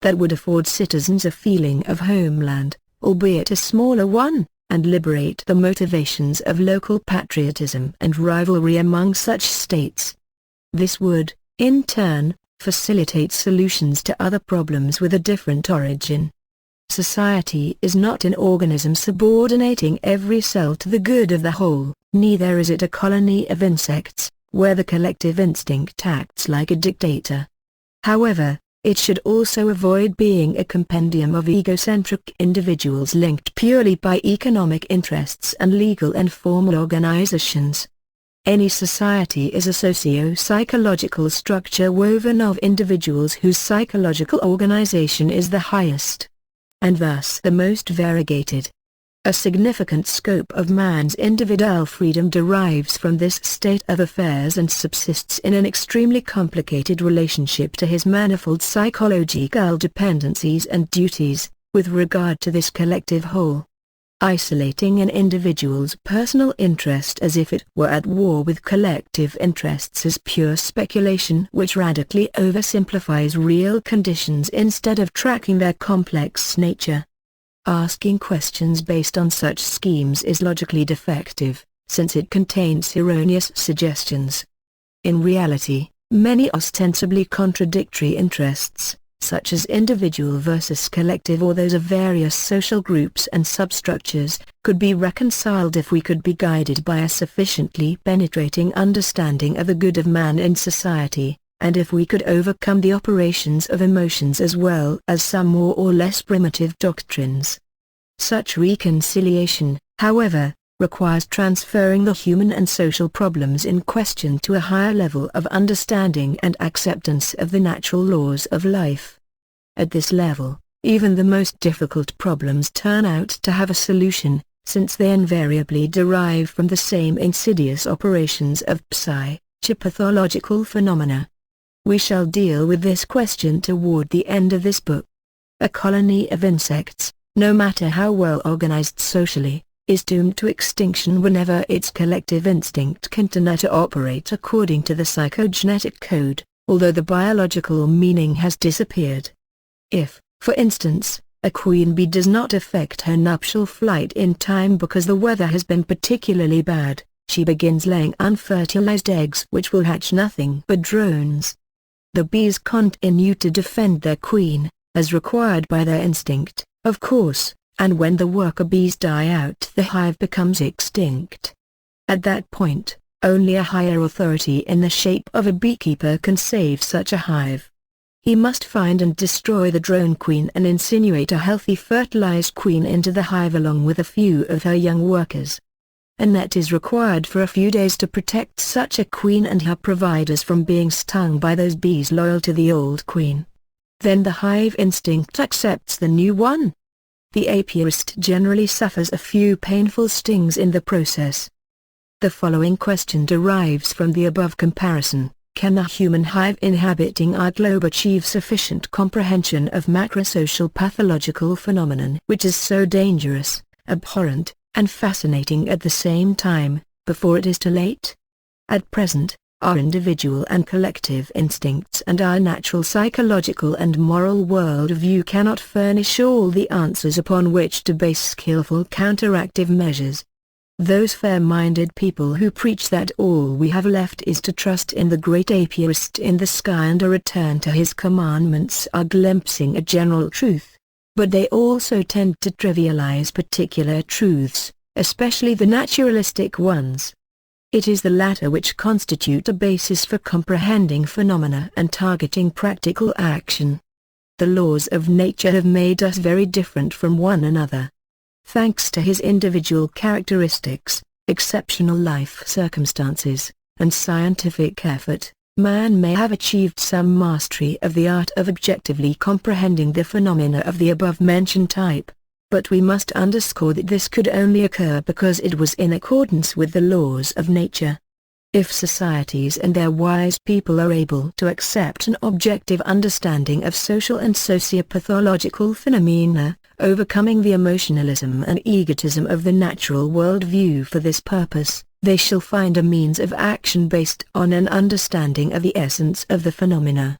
That would afford citizens a feeling of homeland, albeit a smaller one, and liberate the motivations of local patriotism and rivalry among such states. This would, in turn, facilitate solutions to other problems with a different origin. Society is not an organism subordinating every cell to the good of the whole, neither is it a colony of insects, where the collective instinct acts like a dictator. However, it should also avoid being a compendium of egocentric individuals linked purely by economic interests and legal and formal organizations. Any society is a socio-psychological structure woven of individuals whose psychological organization is the highest, and thus the most variegated. A significant scope of man's individual freedom derives from this state of affairs and subsists in an extremely complicated relationship to his manifold psychological dependencies and duties, with regard to this collective whole. Isolating an individual's personal interest as if it were at war with collective interests is pure speculation which radically oversimplifies real conditions instead of tracking their complex nature. Asking questions based on such schemes is logically defective, since it contains erroneous suggestions. In reality, many ostensibly contradictory interests, such as individual versus collective or those of various social groups and substructures, could be reconciled if we could be guided by a sufficiently penetrating understanding of the good of man in society, and if we could overcome the operations of emotions as well as some more or less primitive doctrines. Such reconciliation, however, requires transferring the human and social problems in question to a higher level of understanding and acceptance of the natural laws of life. At this level, even the most difficult problems turn out to have a solution, since they invariably derive from the same insidious operations of psychopathological phenomena. We shall deal with this question toward the end of this book. A colony of insects, no matter how well organized socially, is doomed to extinction whenever its collective instinct continue to operate according to the psychogenetic code, although the biological meaning has disappeared. If, for instance, a queen bee does not effect her nuptial flight in time because the weather has been particularly bad, she begins laying unfertilized eggs which will hatch nothing but drones. The bees continue to defend their queen, as required by their instinct, of course, and when the worker bees die out the hive becomes extinct. At that point, only a higher authority in the shape of a beekeeper can save such a hive. He must find and destroy the drone queen and insinuate a healthy fertilized queen into the hive along with a few of her young workers. A net is required for a few days to protect such a queen and her providers from being stung by those bees loyal to the old queen. Then the hive instinct accepts the new one. The apiarist generally suffers a few painful stings in the process. The following question derives from the above comparison: can a human hive inhabiting our globe achieve sufficient comprehension of macrosocial pathological phenomenon which is so dangerous, abhorrent, and fascinating at the same time, before it is too late? At present, our individual and collective instincts and our natural psychological and moral world view cannot furnish all the answers upon which to base skillful counteractive measures. Those fair-minded people who preach that all we have left is to trust in the great apiarist in the sky and a return to his commandments are glimpsing a general truth. But they also tend to trivialize particular truths, especially the naturalistic ones. It is the latter which constitute a basis for comprehending phenomena and targeting practical action. The laws of nature have made us very different from one another. Thanks to his individual characteristics, exceptional life circumstances, and scientific effort, man may have achieved some mastery of the art of objectively comprehending the phenomena of the above-mentioned type. But we must underscore that this could only occur because it was in accordance with the laws of nature. If societies and their wise people are able to accept an objective understanding of social and sociopathological phenomena, overcoming the emotionalism and egotism of the natural world view for this purpose, they shall find a means of action based on an understanding of the essence of the phenomena.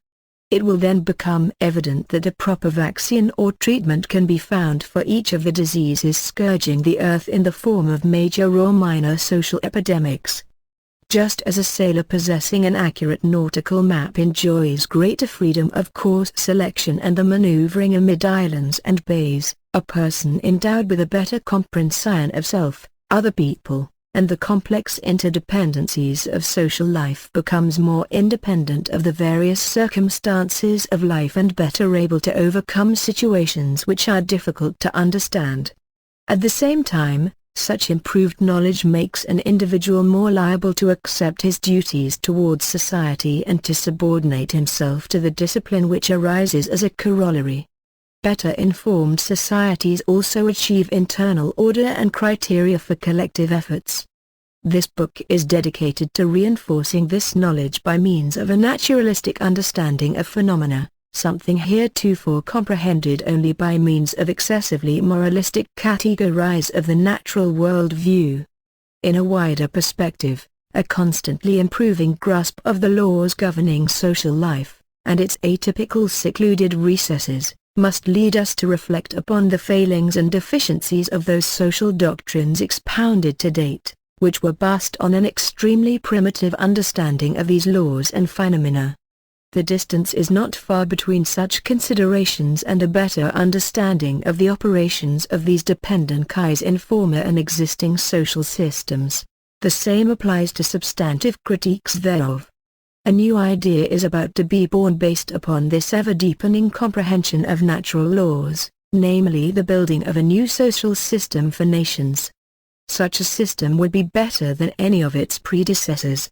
It will then become evident that a proper vaccine or treatment can be found for each of the diseases scourging the earth in the form of major or minor social epidemics. Just as a sailor possessing an accurate nautical map enjoys greater freedom of course selection and the maneuvering amid islands and bays, a person endowed with a better comprehension of self, other people, and the complex interdependencies of social life becomes more independent of the various circumstances of life and better able to overcome situations which are difficult to understand. At the same time, such improved knowledge makes an individual more liable to accept his duties towards society and to subordinate himself to the discipline which arises as a corollary. Better informed societies also achieve internal order and criteria for collective efforts. This book is dedicated to reinforcing this knowledge by means of a naturalistic understanding of phenomena, something heretofore comprehended only by means of excessively moralistic categories of the natural world view. In a wider perspective, a constantly improving grasp of the laws governing social life, and its atypical secluded recesses, must lead us to reflect upon the failings and deficiencies of those social doctrines expounded to date, which were based on an extremely primitive understanding of these laws and phenomena. The distance is not far between such considerations and a better understanding of the operations of these dependent kais in former and existing social systems. The same applies to substantive critiques thereof. A new idea is about to be born based upon this ever-deepening comprehension of natural laws, namely the building of a new social system for nations. Such a system would be better than any of its predecessors.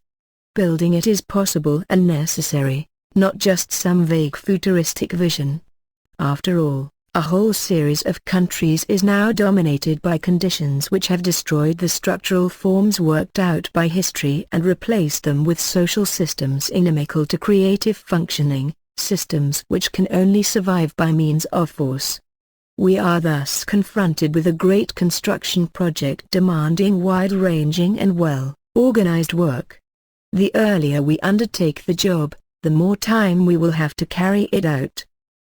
Building it is possible and necessary, not just some vague futuristic vision. After all, a whole series of countries is now dominated by conditions which have destroyed the structural forms worked out by history and replaced them with social systems inimical to creative functioning, systems which can only survive by means of force. We are thus confronted with a great construction project demanding wide-ranging and well-organized work. The earlier we undertake the job, the more time we will have to carry it out.